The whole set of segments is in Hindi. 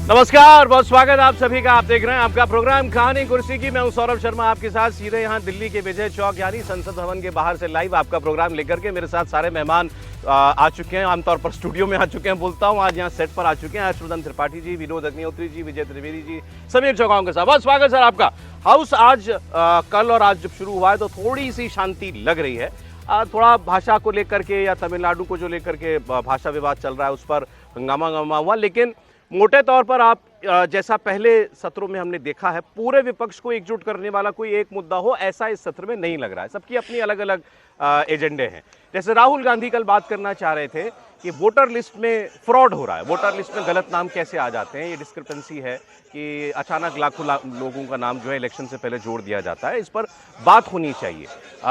नमस्कार, बहुत स्वागत आप सभी का। आप देख रहे हैं आपका प्रोग्राम कहानी कुर्सी की। मैं हूं सौरभ शर्मा, आपके साथ सीधे यहां दिल्ली के विजय चौक यानी संसद भवन के बाहर से लाइव आपका प्रोग्राम लेकर के। मेरे साथ सारे मेहमान आ चुके हैं, आमतौर पर स्टूडियो में आ चुके हैं बोलता हूं, आज यहां सेट पर आ चुके हैं। हर्षवर्धन त्रिपाठी जी, विनोद अग्निहोत्री जी, विजय त्रिवेदी जी, समीर चौगान के साथ बहुत स्वागत सर आपका। हाउस आज कल और आज जब शुरू हुआ है तो थोड़ी सी शांति लग रही है। थोड़ा भाषा को लेकर के या तमिलनाडु को जो लेकर के भाषा विवाद चल रहा है उस पर हंगामा हुआ, लेकिन मोटे तौर पर आप जैसा पहले सत्रों में हमने देखा है, पूरे विपक्ष को एकजुट करने वाला कोई एक मुद्दा हो ऐसा इस सत्र में नहीं लग रहा है। सबकी अपनी अलग अलग एजेंडे हैं। जैसे राहुल गांधी कल बात करना चाह रहे थे कि वोटर लिस्ट में फ्रॉड हो रहा है, वोटर लिस्ट में गलत नाम कैसे आ जाते हैं, ये डिस्क्रिपेंसी है कि अचानक लाखों लोगों का नाम जो है इलेक्शन से पहले जोड़ दिया जाता है। इस पर बात होनी चाहिए।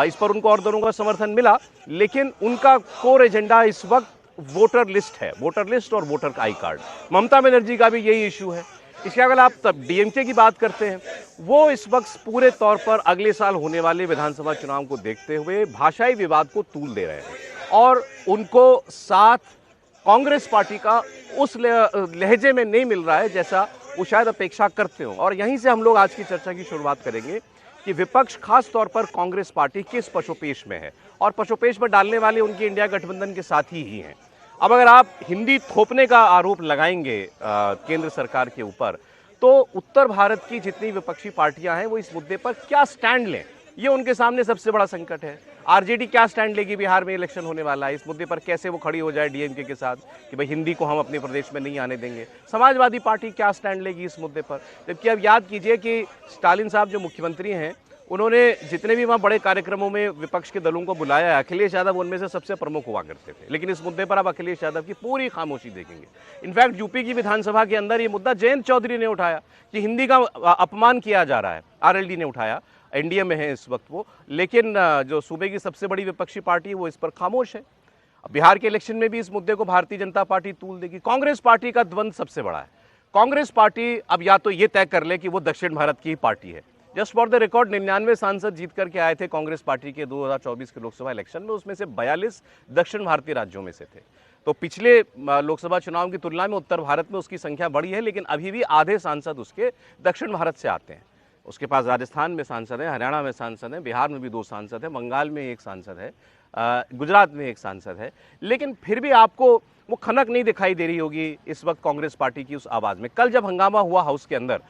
इस पर उनको और दोनों का समर्थन मिला, लेकिन उनका कोर एजेंडा इस वक्त वोटर लिस्ट है, वोटर लिस्ट और voter I card. Mamata Banerjee का भी यही इशू है। इसके अगर आप तब डीएमके की बात करते हैं, वो इस वक्त पूरे तौर पर अगले साल होने वाले विधानसभा चुनाव को देखते हुए भाषाई विवाद को तूल दे रहे हैं और उनको साथ कांग्रेस पार्टी का उस लहजे में नहीं मिल रहा है जैसा वो शायद अपेक्षा करते हो। और यहीं से हम लोग आज की चर्चा की शुरुआत करेंगे कि विपक्ष खास तौर पर कांग्रेस पार्टी किस पशुपेश में है और पशुपेश में डालने वाले उनकी इंडिया गठबंधन के साथी ही हैं। अब अगर आप हिंदी थोपने का आरोप लगाएंगे केंद्र सरकार के ऊपर, तो उत्तर भारत की जितनी विपक्षी पार्टियां हैं वो इस मुद्दे पर क्या स्टैंड लें, ये उनके सामने सबसे बड़ा संकट है। आरजेडी क्या स्टैंड लेगी, बिहार में इलेक्शन होने वाला है, इस मुद्दे पर कैसे वो खड़ी हो जाए डीएमके के साथ कि भाई हिंदी को हम अपने प्रदेश में नहीं आने देंगे। समाजवादी पार्टी क्या स्टैंड लेगी इस मुद्दे पर, जबकि अब याद कीजिए कि स्टालिन साहब जो मुख्यमंत्री हैं, उन्होंने जितने भी वहाँ बड़े कार्यक्रमों में विपक्ष के दलों को बुलाया है, अखिलेश यादव उनमें से सबसे प्रमुख हुआ करते थे। लेकिन इस मुद्दे पर आप अखिलेश यादव की पूरी खामोशी देखेंगे। इनफैक्ट यूपी की विधानसभा के अंदर ये मुद्दा जयंत चौधरी ने उठाया कि हिंदी का अपमान किया जा रहा है, आरएलडी ने उठाया, एनडीए में है इस वक्त वो, लेकिन जो सूबे की सबसे बड़ी विपक्षी पार्टी है वो इस पर खामोश है। बिहार के इलेक्शन में भी इस मुद्दे को भारतीय जनता पार्टी तूल देगी। कांग्रेस पार्टी का द्वंद्व सबसे बड़ा है। कांग्रेस पार्टी अब या तो ये तय कर ले कि वो दक्षिण भारत की ही पार्टी है। जस्ट फॉर द रिकॉर्ड 99 सांसद जीत करके आए थे कांग्रेस पार्टी के 2024 के लोकसभा इलेक्शन में, उसमें से 42 दक्षिण भारतीय राज्यों में से थे। तो पिछले लोकसभा चुनाव की तुलना में उत्तर भारत में उसकी संख्या बढ़ी है, लेकिन अभी भी आधे सांसद उसके दक्षिण भारत से आते हैं। उसके पास राजस्थान में सांसद है, हरियाणा में सांसद है, बिहार में भी 2 सांसद है, बंगाल में 1 सांसद है, गुजरात में 1 सांसद है। लेकिन फिर भी आपको वो खनक नहीं दिखाई दे रही होगी इस वक्त कांग्रेस पार्टी की उस आवाज़ में। कल जब हंगामा हुआ हाउस के अंदर,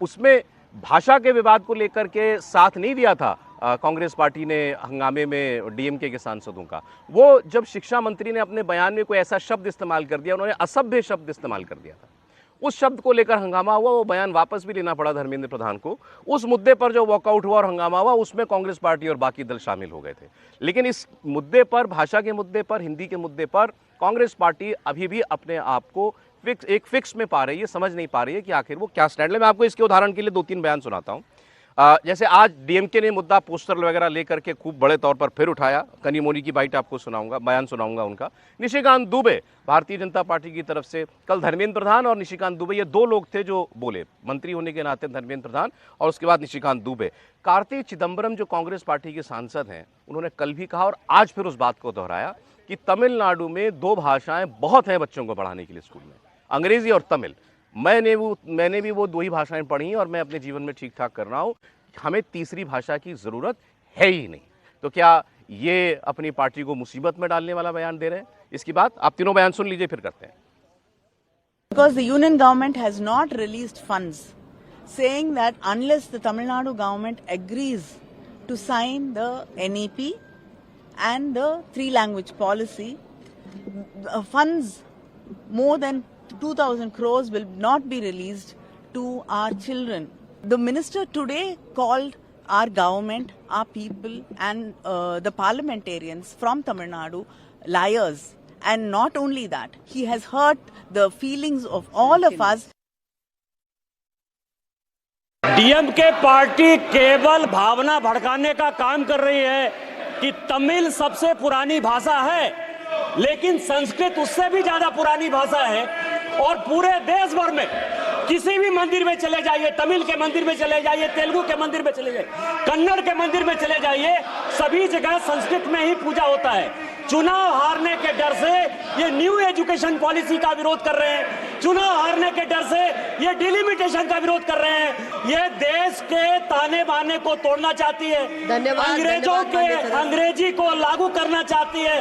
उसमें भाषा के विवाद को लेकर के साथ नहीं दिया था कांग्रेस पार्टी ने हंगामे में डीएमके के सांसदों का। वो जब शिक्षा मंत्री ने अपने बयान में कोई ऐसा शब्द इस्तेमाल कर दिया, उन्होंने असभ्य शब्द इस्तेमाल कर दिया था, उस शब्द को लेकर हंगामा हुआ। वो बयान वापस भी लेना पड़ा धर्मेंद्र प्रधान को। उस मुद्दे पर जो वॉकआउट हुआ और हंगामा हुआ, उसमें कांग्रेस पार्टी और बाकी दल शामिल हो गए थे। लेकिन इस मुद्दे पर, भाषा के मुद्दे पर, हिंदी के मुद्दे पर कांग्रेस पार्टी अभी भी अपने आप को एक फिक्स में पा रही है, समझ नहीं पा रही है कि आखिर वो क्या स्टैंड ले। मैं आपको इसके उदाहरण के लिए 2-3 बयान सुनाता हूँ। जैसे आज डीएमके ने मुद्दा पोस्टर वगैरह लेकर के खूब बड़े तौर पर फिर उठाया। कनिमोनी की बाइट आपको सुनाऊंगा, बयान सुनाऊंगा उनका। निशिकांत दुबे भारतीय जनता पार्टी की तरफ से, कल धर्मेंद्र प्रधान और निशिकांत दुबे ये 2 लोग थे जो बोले, मंत्री होने के नाते धर्मेंद्र प्रधान और उसके बाद निशिकांत दुबे। कार्ति चिदम्बरम जो कांग्रेस पार्टी के सांसद हैं, उन्होंने कल भी कहा और आज फिर उस बात को दोहराया कि तमिलनाडु में 2 भाषाएं बहुत हैं बच्चों को पढ़ाने के लिए स्कूल में, अंग्रेजी और तमिल। मैंने भी वो 2 ही भाषाएं पढ़ी और मैं अपने जीवन में ठीक ठाक कर रहा हूँ, हमें तीसरी भाषा की जरूरत है ही नहीं। तो क्या ये अपनी पार्टी को मुसीबत में डालने वाला बयान दे रहे हैं? इसकी बात आप तीनों बयान सुन लीजिए, फिर करते हैं। Because the union government has not released funds, saying that unless the Tamil Nadu government agrees to sign the NEP and the 3-language policy, funds more than 2,000 crores will not be released to our children. The minister today called our government, our people and the parliamentarians from Tamil Nadu liars. And not only that, he has hurt the feelings of all of us. DMK party केवल भावना भड़काने का काम कर रही है कि तमिल सबसे पुरानी भाषा है, लेकिन संस्कृत उससे भी ज्यादा पुरानी भाषा है। और पूरे देश भर में किसी भी मंदिर में चले जाइए, तमिल के मंदिर में चले जाइए, तेलुगु के मंदिर में चले जाइए, कन्नड़ के मंदिर में चले जाइए, सभी जगह संस्कृत में ही पूजा होता है। चुनाव हारने के डर से ये न्यू एजुकेशन पॉलिसी का विरोध कर रहे हैं, चुनाव हारने के डर से ये डिलिमिटेशन का विरोध कर रहे हैं। ये देश के ताने बाने को तोड़ना चाहती है, अंग्रेजों के अंग्रेजी को लागू करना चाहती है।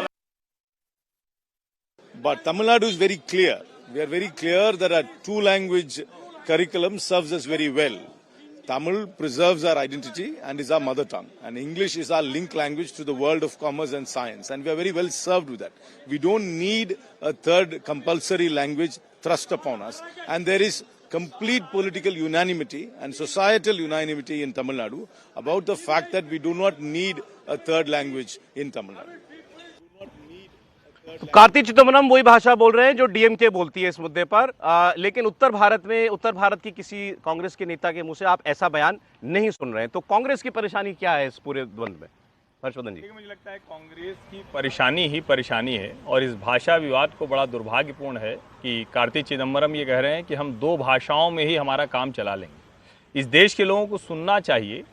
But Tamil Nadu is very clear. We are very clear that our two-language curriculum serves us very well. Tamil preserves our identity and is our mother tongue. And English is our link language to the world of commerce and science. And we are very well served with that. We don't need a third compulsory language thrust upon us. And there is complete political unanimity and societal unanimity in Tamil Nadu about the fact that we do not need a third language in Tamil Nadu. Karti Chidambaram वही भाषा बोल रहे हैं जो डीएमके बोलती है इस मुद्दे पर। लेकिन उत्तर भारत की किसी कांग्रेस के नेता के मुंह से आप ऐसा बयान नहीं सुन रहे हैं। तो कांग्रेस की परेशानी क्या है इस पूरे द्वंद में? हर्षवर्धन जी, मुझे लगता है कांग्रेस की परेशानी ही परेशानी है और इस भाषा विवाद को बड़ा दुर्भाग्यपूर्ण है कि कार्ति चिदम्बरम ये कह रहे हैं कि हम 2 भाषाओं में ही हमारा काम चला लेंगे। इस देश के लोगों को सुनना चाहिए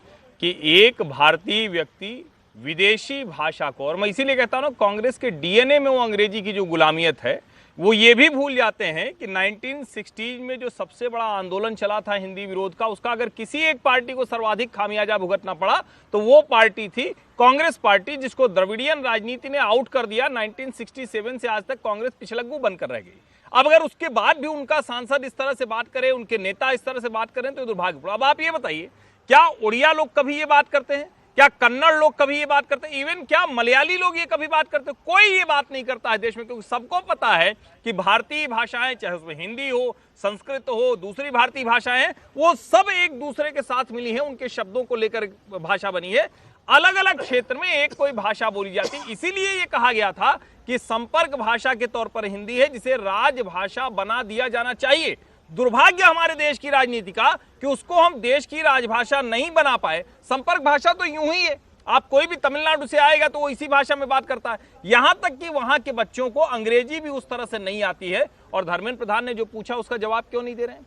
कि एक भारतीय व्यक्ति विदेशी भाषा को, और मैं इसीलिए कहता हूँ ना, कांग्रेस के डीएनए में वो अंग्रेजी की जो गुलामियत है, वो ये भी भूल जाते हैं कि 1960 में जो सबसे बड़ा आंदोलन चला था हिंदी विरोध का, उसका अगर किसी एक पार्टी को सर्वाधिक खामियाजा भुगतना पड़ा तो वो पार्टी थी कांग्रेस पार्टी, जिसको द्रविड़ियन राजनीति ने आउट कर दिया। 1967 से आज तक कांग्रेस पिछलग्गू बनकर रह गई। अब अगर उसके बाद भी उनका सांसद इस तरह से बात करे, उनके नेता इस तरह से बात करें तो दुर्भाग्यपूर्ण। अब आप ये बताइए, क्या उड़िया लोग कभी ये बात करते हैं? क्या कन्नड़ लोग कभी ये बात करते हैं? इवन क्या मलयाली लोग ये कभी बात करते हैं? कोई ये बात नहीं करता है देश में, क्योंकि सबको पता है कि भारतीय भाषाएं, चाहे उसमें हिंदी हो, संस्कृत हो, दूसरी भारतीय भाषाएं, वो सब एक दूसरे के साथ मिली हैं, उनके शब्दों को लेकर भाषा बनी है। अलग अलग क्षेत्र में एक कोई भाषा बोली जाती, इसीलिए ये कहा गया था कि संपर्क भाषा के तौर पर हिंदी है, जिसे राजभाषा बना दिया जाना चाहिए। दुर्भाग्य हमारे देश की राजनीति का कि उसको हम देश की राजभाषा नहीं बना पाए। संपर्क भाषा तो यूं ही है, आप कोई भी तमिलनाडु से आएगा तो वो इसी भाषा में बात करता है। यहां तक कि वहां के बच्चों को अंग्रेजी भी उस तरह से नहीं आती है। और धर्मेंद्र प्रधान ने जो पूछा उसका जवाब क्यों नहीं दे रहे हैं?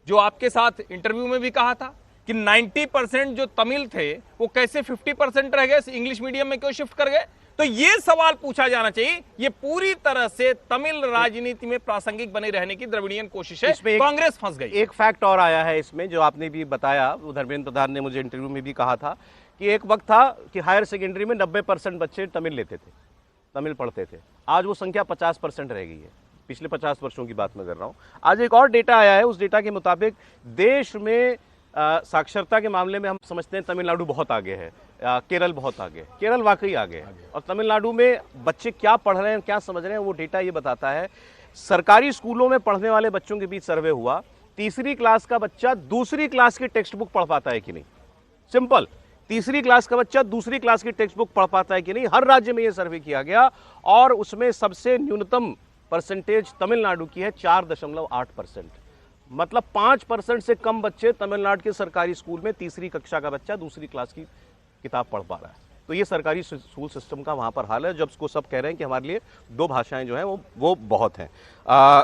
जो आपके साथ इंटरव्यू में भी कहा था कि 90% जो तमिल थे वो कैसे 50% रह गए, इंग्लिश मीडियम में क्यों शिफ्ट कर गए? तो ये सवाल पूछा जाना चाहिए। ये पूरी तरह से तमिल राजनीति में प्रासंगिक बने रहने की द्रविड़ियन कोशिश है, कांग्रेस फंस गई। एक फैक्ट और आया है इसमें, जो आपने भी बताया, वो धर्मेंद्र प्रधान ने मुझे इंटरव्यू में भी कहा था कि एक वक्त था कि हायर सेकेंडरी में 90% बच्चे तमिल लेते थे, तमिल पढ़ते थे। आज वो संख्या 50% रह गई है। पिछले 50 वर्षों की बात मैं कर रहा हूँ। आज एक और डेटा आया है, उस डेटा के मुताबिक देश में साक्षरता के मामले में हम समझते हैं तमिलनाडु बहुत आगे है, केरल बहुत आगे, केरल वाकई आगे है। और तमिलनाडु में बच्चे क्या पढ़ रहे हैं, क्या समझ रहे हैं, वो डेटा ये बताता है। सरकारी स्कूलों में पढ़ने वाले बच्चों के बीच सर्वे हुआ, तीसरी क्लास का बच्चा दूसरी क्लास की टेक्स्ट बुक पढ़ पाता है कि नहीं। सिंपल, तीसरी क्लास का बच्चा दूसरी क्लास की टेक्स्ट बुक पढ़ पाता है कि नहीं। हर राज्य में ये सर्वे किया गया और उसमें सबसे न्यूनतम परसेंटेज तमिलनाडु की है, 4.8%। मतलब 5% से कम बच्चे तमिलनाडु के सरकारी स्कूल में तीसरी कक्षा का बच्चा दूसरी क्लास की किताब पढ़ पा रहा है। तो ये सरकारी स्कूल सिस्टम का वहाँ पर हाल है, जब उसको सब कह रहे हैं कि हमारे लिए 2 भाषाएं जो हैं वो बहुत हैं।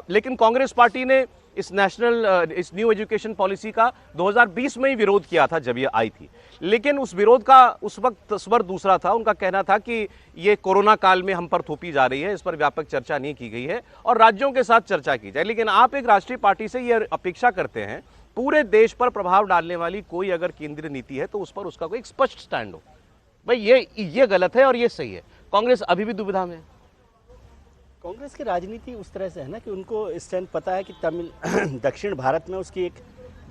लेकिन कांग्रेस पार्टी ने इस न्यू एजुकेशन पॉलिसी का 2020 में ही विरोध किया था जब ये आई थी। लेकिन उस विरोध का उस वक्त स्वर दूसरा था। उनका कहना था कि ये कोरोना काल में हम पर थोपी जा रही है, इस पर व्यापक चर्चा नहीं की गई है और राज्यों के साथ चर्चा की जाए। लेकिन आप एक राष्ट्रीय पार्टी से ये अपेक्षा करते हैं पूरे देश पर प्रभाव डालने वाली कोई अगर केंद्रीय नीति है तो उस पर उसका कोई एक स्पष्ट स्टैंड हो। भाई ये गलत है और ये सही है। कांग्रेस अभी भी दुविधा में है। कांग्रेस की राजनीति उस तरह से है ना कि उनको स्टैंड पता है कि तमिल दक्षिण भारत में उसकी एक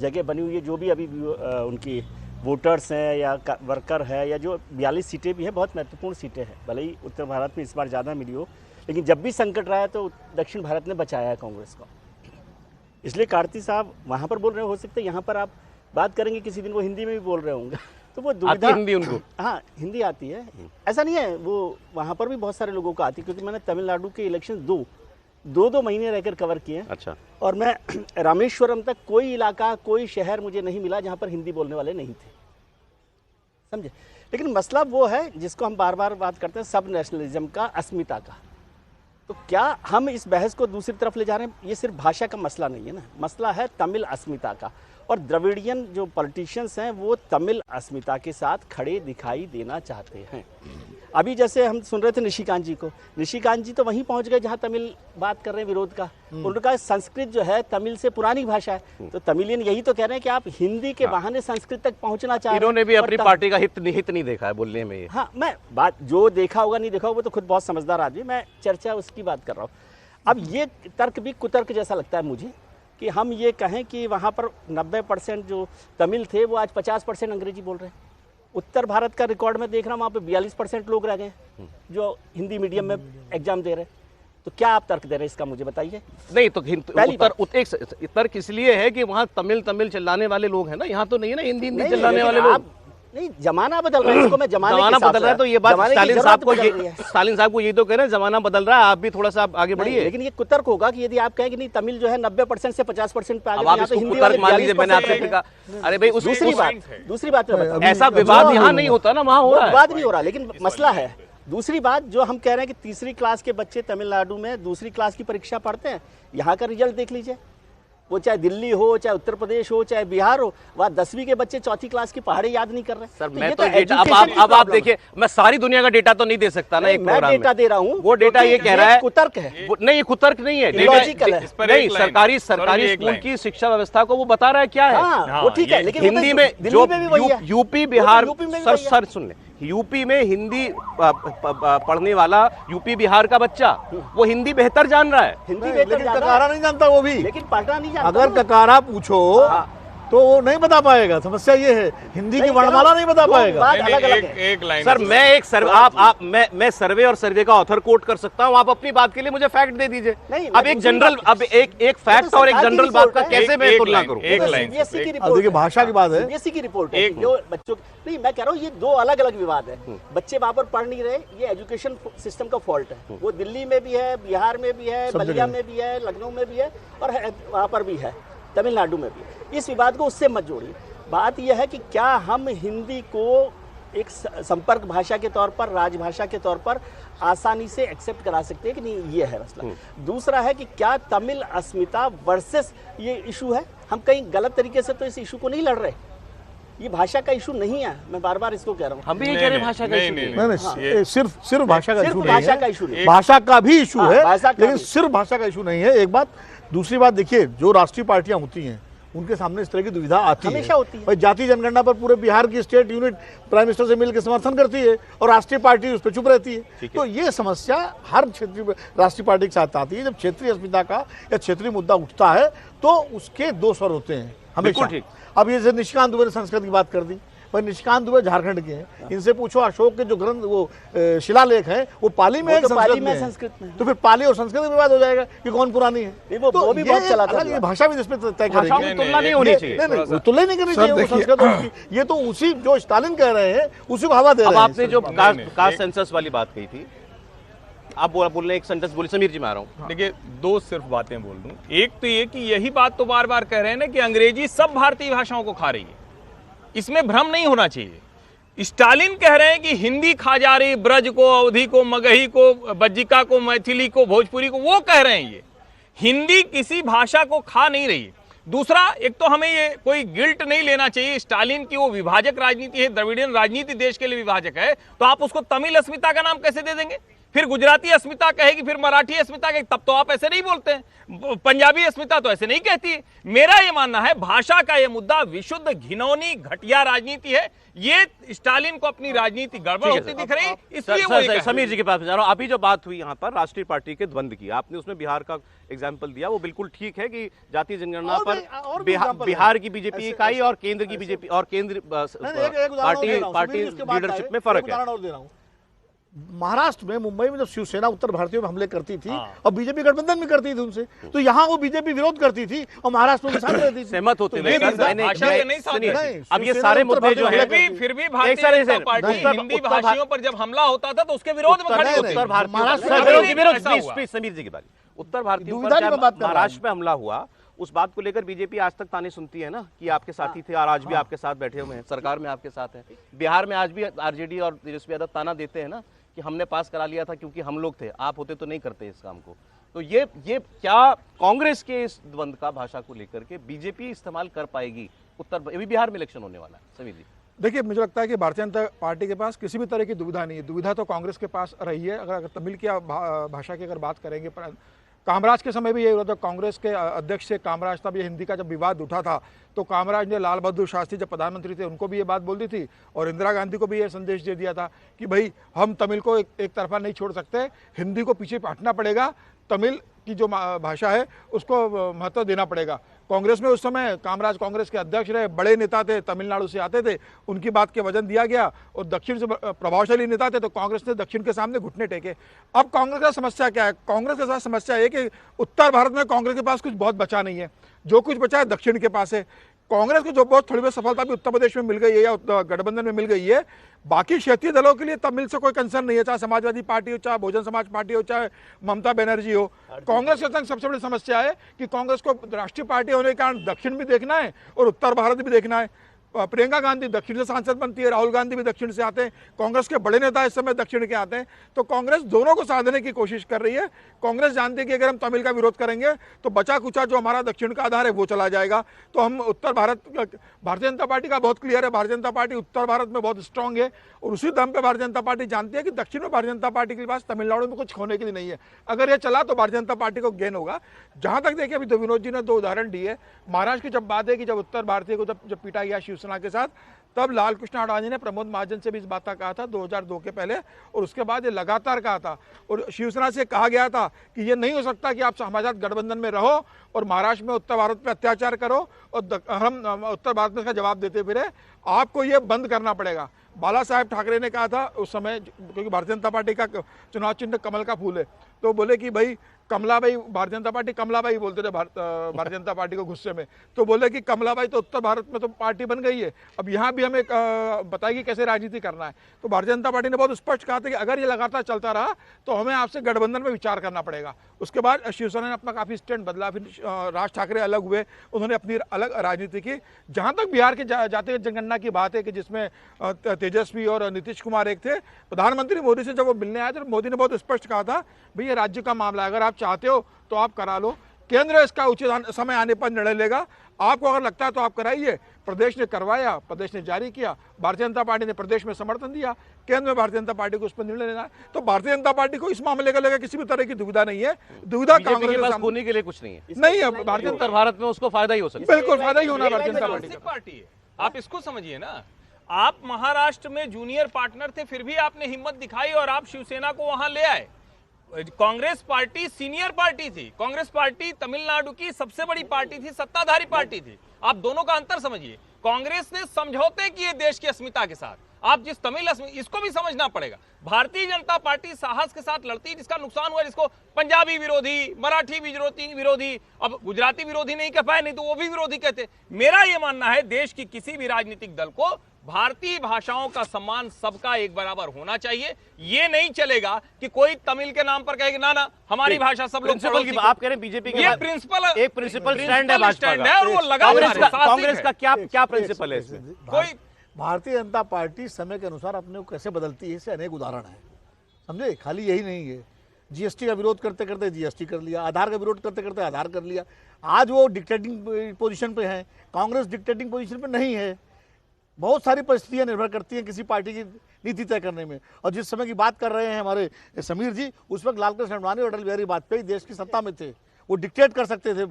जगह बनी हुई है। जो भी अभी उनकी वोटर्स हैं या वर्कर है या जो 42 सीटें भी हैं, बहुत महत्वपूर्ण सीटें हैं। भले ही उत्तर भारत में इस बार ज़्यादा मिली हो, लेकिन जब भी संकट रहा है तो दक्षिण भारत ने बचाया है कांग्रेस को। इसलिए कार्ति साहब वहाँ पर बोल रहे हो सकते हैं, यहाँ पर आप बात करेंगे किसी दिन वो हिंदी में भी बोल रहे होंगे तो वो दुविधा। हिंदी उनको, हाँ हिंदी आती है, ऐसा नहीं है। वो वहाँ पर भी बहुत सारे लोगों को आती है, क्योंकि मैंने तमिलनाडु के इलेक्शन दो महीने रहकर कवर किए। अच्छा। और मैं रामेश्वरम तक कोई इलाका, कोई शहर मुझे नहीं मिला जहाँ पर हिंदी बोलने वाले नहीं थे, समझे। लेकिन मसला वो है जिसको हम बार बार बात करते हैं, सब नेशनलिज्म का, अस्मिता का। तो क्या हम इस बहस को दूसरी तरफ ले जा रहे हैं? ये सिर्फ भाषा का मसला नहीं है ना, मसला है तमिल अस्मिता का। और द्रविड़ियन जो पॉलिटिशियंस हैं वो तमिल अस्मिता के साथ खड़े दिखाई देना चाहते हैं। अभी जैसे हम सुन रहे थे निशिकांत जी को, निशिकांत जी तो वहीं पहुंच गए जहां तमिल बात कर रहे हैं विरोध का। उनका संस्कृत जो है तमिल से पुरानी भाषा है, तो तमिलियन यही तो कह रहे हैं कि आप हिंदी के बहाने संस्कृत तक पहुंचना चाह रहे हैं। इन्होंने भी और अपनी पार्टी का हित नहीं देखा है बोलने में ये। हाँ, मैं बात जो देखा होगा नहीं देखा होगा वो तो खुद बहुत समझदार आदमी, मैं चर्चा उसकी बात कर रहा हूँ। अब ये तर्क भी कुतर्क जैसा लगता है मुझे कि हम ये कहें कि वहाँ पर 90% जो तमिल थे वो आज 50% अंग्रेजी बोल रहे हैं। उत्तर भारत का रिकॉर्ड में देख रहा हूँ वहाँ पे 42% लोग रह गए जो हिंदी मीडियम में एग्जाम दे रहे हैं। तो क्या आप तर्क दे रहे हैं इसका, मुझे बताइए। नहीं तो एक तर्क इसलिए है कि वहाँ तमिल चिल्लाने वाले लोग हैं ना, यहाँ तो नहीं है ना हिंदी चिल्लाने वाले लोग। नहीं, जमाना बदल रहा है, इसको मैं जमाना बदल रहा है, तो ये बात स्टालिन साहब को यही तो कह रहे हैं, जमाना बदल रहा है, आप भी थोड़ा सा आगे बढ़िए। लेकिन ये कुतर्क होगा कि यदि आप कहें कि नहीं तमिल जो है 90% से 50% पे आ गया, आप इसको कुतर्क मान लीजिए। मैंने आपसे कहा, अरे भाई दूसरी बात ऐसा विवाद यहाँ नहीं होता ना, वहाँ हो रहा है। विवाद नहीं हो रहा, लेकिन मसला है। दूसरी बात जो हम कह रहे हैं कि तीसरी क्लास के बच्चे तमिलनाडु में दूसरी क्लास की परीक्षा पढ़ते हैं, यहाँ का रिजल्ट देख लीजिए, वो चाहे दिल्ली हो, चाहे उत्तर प्रदेश हो, चाहे बिहार हो, वहाँ 10वीं के बच्चे चौथी क्लास की पहाड़ी याद नहीं कर रहे। सर मैं तो अब आप देखिए, मैं सारी दुनिया का डेटा तो नहीं दे सकता ना, एक मैं डेटा दे रहा हूँ, वो डेटा ये कह रहा है कुतर्क है। नहीं, ये कुतर्क नहीं है, लॉजिकल है। नहीं, सरकारी स्कूल की शिक्षा व्यवस्था को वो बता रहा है क्या है। वो ठीक है, लेकिन हिंदी में जो यूपी बिहार, सर सुन ले, यूपी में हिंदी पढ़ने वाला यूपी बिहार का बच्चा वो हिंदी बेहतर जान रहा है। हिंदी लेकिन ककारा नहीं जानता वो भी, लेकिन पढ़ना नहीं जानता। अगर ककारा पूछो तो वो नहीं बता पाएगा। समस्या ये है, हिंदी की वर्णमाला नहीं बता पाएगा। एक लाइन सर, मैं एक सर्वे मैं सर्वे और सर्वे का ऑथर कोट कर सकता हूँ, आप अपनी बात के लिए मुझे फैक्ट दे दीजिए। अब एक जनरल, अब एक फैक्ट और एक जनरल बात का कैसे मैं तुलना करूँ? एक लाइन देखिए, भाषा की बात है, सीबीएसई की रिपोर्ट है जो बच्चों नहीं, मैं कह रहा हूँ ये दो अलग अलग विवाद है। बच्चे वहां पर पढ़ नहीं रहे, ये एजुकेशन सिस्टम का फॉल्ट है। वो दिल्ली में भी है, बिहार में भी है, बलिया में भी है, लखनऊ में भी है, और वहां पर भी है, तमिलनाडु में भी। इस विवाद को उससे मत जोड़िए। बात यह है कि क्या हम हिंदी को एक संपर्क भाषा के तौर पर, राजभाषा के तौर पर आसानी से एक्सेप्ट करा सकते हैं कि नहीं, ये है मसला। दूसरा है कि क्या तमिल अस्मिता वर्सेस ये इशू है, हम कहीं गलत तरीके से तो इस इशू को नहीं लड़ रहे। ये भाषा का इशू नहीं है, मैं बार बार इसको कह रहा हूँ। हम भी ये कह रहे हैं भाषा का इशू नहीं, सिर्फ भाषा का इशू नहीं है, भाषा का इशू नहीं, भाषा का भी इशू है, लेकिन भी। सिर्फ भाषा का इशू नहीं है। एक बात, दूसरी बात देखिए, जो राष्ट्रीय पार्टियां होती हैं उनके सामने इस तरह की दुविधा आती हमेशा होती है। भाई, जाति जनगणना पर पूरे बिहार की स्टेट यूनिट प्राइम मिनिस्टर से मिलकर समर्थन करती है और राष्ट्रीय पार्टी उस पर चुप रहती है। तो ये समस्या हर क्षेत्रीय राष्ट्रीय पार्टी के साथ आती है। जब क्षेत्रीय अस्मिता का या क्षेत्रीय मुद्दा उठता है तो उसके दो स्वर होते हैं हमेशा। अब ये निशिकांत दुबे ने संस्कृत की बात कर दी, पर निशिकांत दुबे झारखंड के हैं, इनसे पूछो अशोक के जो ग्रंथ, वो शिलालेख है, वो पाली में है, संस्कृत में, तो फिर पाली और संस्कृत में विवाद हो जाएगा कि कौन पुरानी है। वो भी बहुत चला था। ये भाषा भी जिसमें तय करेगी, तुलना नहीं होनी चाहिए, तुलना नहीं करनी चाहिए वो संस्कृत और उसकी। ये तो उसी जो स्टालिन कह रहे हैं उसी को हवा दे रहे हैं। आपने जो कास्ट सेंसस वाली बात कही थी, आप बोल रहे हैं, एक सेंटेंस बोलिए। समीर जी, मैं आ रहा हूँ। देखिए, दो सिर्फ बातें बोल दूं। एक तो ये कि यही बात तो बार बार कह रहे हैं ना कि अंग्रेजी सब भारतीय भाषाओं को खा रही है, इसमें भ्रम नहीं होना चाहिए। स्टालिन कह रहे हैं कि हिंदी खा जा रही, ब्रज को, अवधी को, मगही को, बज्जिका को, मैथिली को, भोजपुरी को, वो कह रहे हैं। ये हिंदी किसी भाषा को खा नहीं रही। दूसरा, एक तो हमें ये कोई गिल्ट नहीं लेना चाहिए, स्टालिन की वो विभाजक राजनीति है, द्रविडियन राजनीति देश के लिए विभाजक है, तो आप उसको तमिल अस्मिता का नाम कैसे दे देंगे? फिर गुजराती अस्मिता कहेगी, फिर मराठी अस्मिता कहेगी, तब तो आप ऐसे नहीं बोलते हैं। पंजाबी अस्मिता तो ऐसे नहीं कहती है। मेरा ये मानना है भाषा का ये मुद्दा विशुद्ध घिनौनी घटिया राजनीति है। ये स्टालिन को अपनी राजनीति गड़बड़ होती दिख रही, इसलिए समीर जी के पास जा रहा हूं। अभी जो बात हुई यहाँ पर राष्ट्रीय पार्टी के द्वंद की, आपने उसमें बिहार का एग्जाम्पल दिया, वो बिल्कुल ठीक है कि जातीय जनगणना पर बिहार की बीजेपी इकाई और केंद्र की बीजेपी और केंद्र पार्टी लीडरशिप में फर्क है। महाराष्ट्र में, मुंबई में जब शिवसेना उत्तर भारतीयों में हमले करती थी और बीजेपी गठबंधन भी करती थी उनसे, तो यहाँ वो बीजेपी विरोध करती थी और महाराष्ट्र में साथ रहती थी। सहमत होते थे। अब ये सारे मुद्दे जो है, फिर भी भारतीय जनता पार्टी हिंदी भाषियों पर जब हमला होता था तो उसके विरोध में खड़ी होती। उत्तर भारतीय, समीर जी की बात, उत्तर भारतीयों पर महाराष्ट्र में हमला हुआ, उस बात को लेकर बीजेपी आज तक ताने सुनती है ना कि आपके साथी थे और आज भी आपके साथ बैठे हुए हैं, सरकार में आपके साथ हैं। बिहार में आज भी आरजेडी और तेजस्वी यादव ताना देते हैं ना कि हमने पास करा लिया था क्योंकि हम लोग थे, आप होते तो नहीं करते इस काम को। तो ये क्या कांग्रेस के इस द्वंद का भाषा को लेकर के बीजेपी इस्तेमाल कर पाएगी? उत्तर, अभी बिहार में इलेक्शन होने वाला है, समीर जी। देखिए, मुझे लगता है कि भारतीय जनता पार्टी के पास किसी भी तरह की दुविधा नहीं है। दुविधा तो कांग्रेस के पास रही है। अगर तमिल की भाषा की अगर बात करेंगे, कामराज के समय भी यही हुआ था। कांग्रेस के अध्यक्ष से कामराज, तब ये हिंदी का जब विवाद उठा था तो कामराज ने लाल बहादुर शास्त्री जब प्रधानमंत्री थे उनको भी ये बात बोल दी थी और इंदिरा गांधी को भी ये संदेश दे दिया था कि भाई हम तमिल को एक तरफा नहीं छोड़ सकते, हिंदी को पीछे हटना पड़ेगा, तमिल की जो भाषा है उसको महत्व देना पड़ेगा। कांग्रेस में उस समय कामराज कांग्रेस के अध्यक्ष रहे, बड़े नेता थे, तमिलनाडु से आते थे, उनकी बात के वजन दिया गया और दक्षिण से प्रभावशाली नेता थे तो कांग्रेस ने दक्षिण के सामने घुटने टेके। अब कांग्रेस का समस्या क्या है? कांग्रेस के साथ समस्या है कि उत्तर भारत में कांग्रेस के पास कुछ बहुत बचा नहीं है, जो कुछ बचा है दक्षिण के पास है। कांग्रेस को जो बहुत थोड़ी बहुत सफलता भी उत्तर प्रदेश में मिल गई है या गठबंधन में मिल गई है, बाकी क्षेत्रीय दलों के लिए तमिल से कोई कंसर्न नहीं है, चाहे समाजवादी पार्टी हो, चाहे बहुजन समाज पार्टी हो, चाहे ममता बनर्जी हो। कांग्रेस के संग सबसे बड़ी समस्या है कि कांग्रेस को राष्ट्रीय पार्टी होने के कारण दक्षिण भी देखना है और उत्तर भारत भी देखना है। प्रियंका गांधी दक्षिण से सांसद बनती है, राहुल गांधी भी दक्षिण से आते हैं, कांग्रेस के बड़े नेता इस समय दक्षिण के आते हैं, तो कांग्रेस दोनों को साधने की कोशिश कर रही है। कांग्रेस जानती है कि अगर हम तमिल का विरोध करेंगे तो बचा कुचा जो हमारा दक्षिण का आधार है वो चला जाएगा। तो हम उत्तर भारत, भारतीय जनता पार्टी का बहुत क्लियर है, भारतीय जनता पार्टी उत्तर भारत में बहुत स्ट्रांग है और उसी दम पे भारतीय जनता पार्टी जानती है कि दक्षिण में भारतीय जनता पार्टी के पास तमिलनाडु में कुछ खोने के लिए नहीं है। अगर ये चला तो भारतीय जनता पार्टी को गेन होगा। जहां तक देखिए, अभी विनोद जी ने दो उदाहरण दिए। महाराष्ट्र की जब बात है कि जब उत्तर भारतीय को जब पीटा गया शिवसेना के साथ, तब लाल कृष्ण अडवाणी ने प्रमोद महाजन से भी इस बात का कहा था 2002 के पहले, और उसके बाद ये लगातार कहा था और शिवसेना से कहा गया था कि ये नहीं हो सकता कि आप हमारे साथ गठबंधन में रहो और महाराष्ट्र में उत्तर भारत पे अत्याचार करो और हम उत्तर भारत में इसका जवाब देते फिरे। आपको ये बंद करना पड़ेगा। बाला साहेब ठाकरे ने कहा था उस समय, क्योंकि भारतीय जनता पार्टी का चुनाव चिन्ह कमल का फूल है, तो बोले कि भाई कमलाबाई, भारतीय जनता पार्टी कमलाबाई बोलते थे भारतीय जनता पार्टी को गुस्से में, तो बोले कि कमलाबाई तो उत्तर भारत में तो पार्टी बन गई है, अब यहाँ भी हमें बताइए कैसे राजनीति करना है। तो भारतीय जनता पार्टी ने बहुत स्पष्ट कहा था कि अगर ये लगातार चलता रहा तो हमें आपसे गठबंधन में विचार करना पड़ेगा। उसके बाद शिवसेना ने अपना काफी स्टैंड बदला, फिर राज ठाकरे अलग हुए, उन्होंने अपनी अलग राजनीति की। जहां तक बिहार के जातीय जनगणना की बात है कि जिसमें तेजस्वी और नीतीश कुमार एक थे, प्रधानमंत्री मोदी से जब वो मिलने आए थे तो मोदी ने बहुत स्पष्ट कहा था भाई ये राज्य का मामला है, अगर आप चाहते हो तो आप करा लो, केंद्र इसका उचित समय आने पर निर्णय लेगा, आपको अगर लगता है तो आप कराइए। प्रदेश ने करवाया, प्रदेश ने जारी किया, भारतीय जनता पार्टी ने प्रदेश में समर्थन दिया, केंद्र में भारतीय जनता पार्टी को उस पर निर्णय लेना है। तो भारतीय जनता पार्टी को इस मामले को लेकर किसी भी तरह की दुविधा नहीं है। दुविधा कांग्रेस के पास खोने के लिए कुछ नहीं है, नहीं है। भारतीय उत्तर भारत में उसको फायदा ही हो सकता है, बिल्कुल फायदा ही होना भारतीय जनता पार्टी का। पार्टी है, आप इसको समझिए ना। आप महाराष्ट्र में जूनियर पार्टनर थे, फिर भी आपने हिम्मत दिखाई और आप शिवसेना को वहां ले आए। कांग्रेस पार्टी सीनियर पार्टी थी, कांग्रेस पार्टी तमिलनाडु की सबसे बड़ी पार्टी थी, सत्ताधारी पार्टी थी। आप दोनों का अंतर समझिए। कांग्रेस ने समझौते किए देश की अस्मिता के साथ, आप जिस तमिल इसको भी समझना पड़ेगा। भारतीय जनता पार्टी साहस के साथ लड़ती, जिसका नुकसान हुआ, जिसको पंजाबी विरोधी, मराठी विरोधी, अब गुजराती विरोधी नहीं कह पाए, नहीं तो वो भी विरोधी कहते। मेरा ये मानना है देश की किसी भी राजनीतिक दल को भारतीय भाषाओं का सम्मान सबका एक बराबर होना चाहिए। ये नहीं चलेगा कि कोई तमिल के नाम पर कहेगा ना ना हमारी भाषा सब लोग। प्रिंसिपल की आप कह रहे हैं बीजेपी के प्रिंसिपल, एक प्रिंसिपल स्टैंड है भाजपा का, और वो कांग्रेस का क्या प्रिंसिपल है इसमें? कोई भारतीय जनता पार्टी समय के अनुसार अपने को कैसे बदलती है, इससे अनेक उदाहरण है, समझे। खाली यही नहीं है, जीएसटी का विरोध करते करते जीएसटी कर लिया, आधार का विरोध करते करते आधार कर लिया। आज वो डिक्टेटिंग पोजीशन पे है, कांग्रेस डिक्टेटिंग पोजीशन पे नहीं है। बहुत सारी परिस्थितियां निर्भर करती हैं किसी पार्टी की नीति तय करने में। और जिस समय की बात कर रहे हैं हमारे समीर जी, उस वक्त लाल कृष्ण अडवाणी और अटल बिहारी वाजपेयी देश की सत्ता में थे, वो डिक्टेट कर सकते थे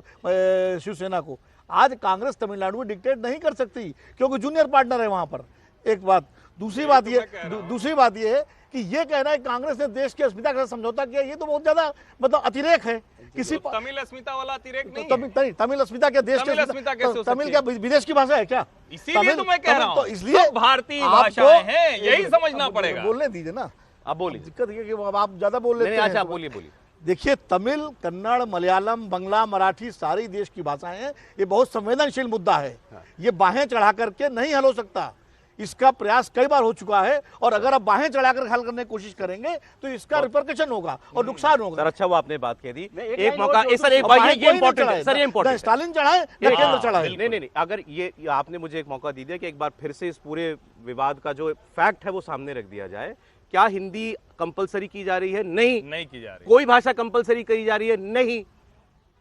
शिवसेना को। आज कांग्रेस तमिलनाडु में डिक्टेट नहीं कर सकती क्योंकि जूनियर पार्टनर है वहां पर, एक बात। दूसरी बात ये है कि ये कहना है कांग्रेस ने देश की अस्मिता के साथ समझौता किया, ये तो बहुत ज्यादा मतलब अतिरेक है। किसी तमिल अस्मिता वाला अतिरेक नहीं, तमिल अस्मिता क्या देश तमिल अस्मिता कैसे हो तमिल क्या विदेश की भाषा है क्या? इसीलिए तो मैं कह रहा हूं, तो इसलिए भारतीय भाषाएं हैं, यही समझना पड़ेगा। बोलने दीजिए ना, आप बोलिए। दिक्कत ये कि आप ज्यादा बोल लेते हैं। अच्छा बोलिए। देखिए, तमिल, कन्नड़, मलयालम, बंगला, मराठी सारी देश की भाषाएं हैं। ये बहुत संवेदनशील मुद्दा है, ये बाहें चढ़ा करके नहीं हल हो सकता। इसका प्रयास कई बार हो चुका है और अगर आप बाहें चढ़ाकर हल करने की कोशिश करेंगे तो इसका रिपरकशन होगा और नुकसान होगा। सर अच्छा वो आपने बात कह दी, एक मौका सर, एक बात ये इंपॉर्टेंट है सर, ये इंपॉर्टेंट। स्टालिन चढ़ाए या केंद्र चढ़ाए, नहीं, अगर ये आपने मुझे एक मौका दी दिया कि एक बार फिर से इस पूरे विवाद का जो फैक्ट है वो सामने रख दिया जाए। क्या हिंदी कंपलसरी की जा रही है? नहीं की जा रही। कोई भाषा कंपलसरी की जा रही है? नहीं।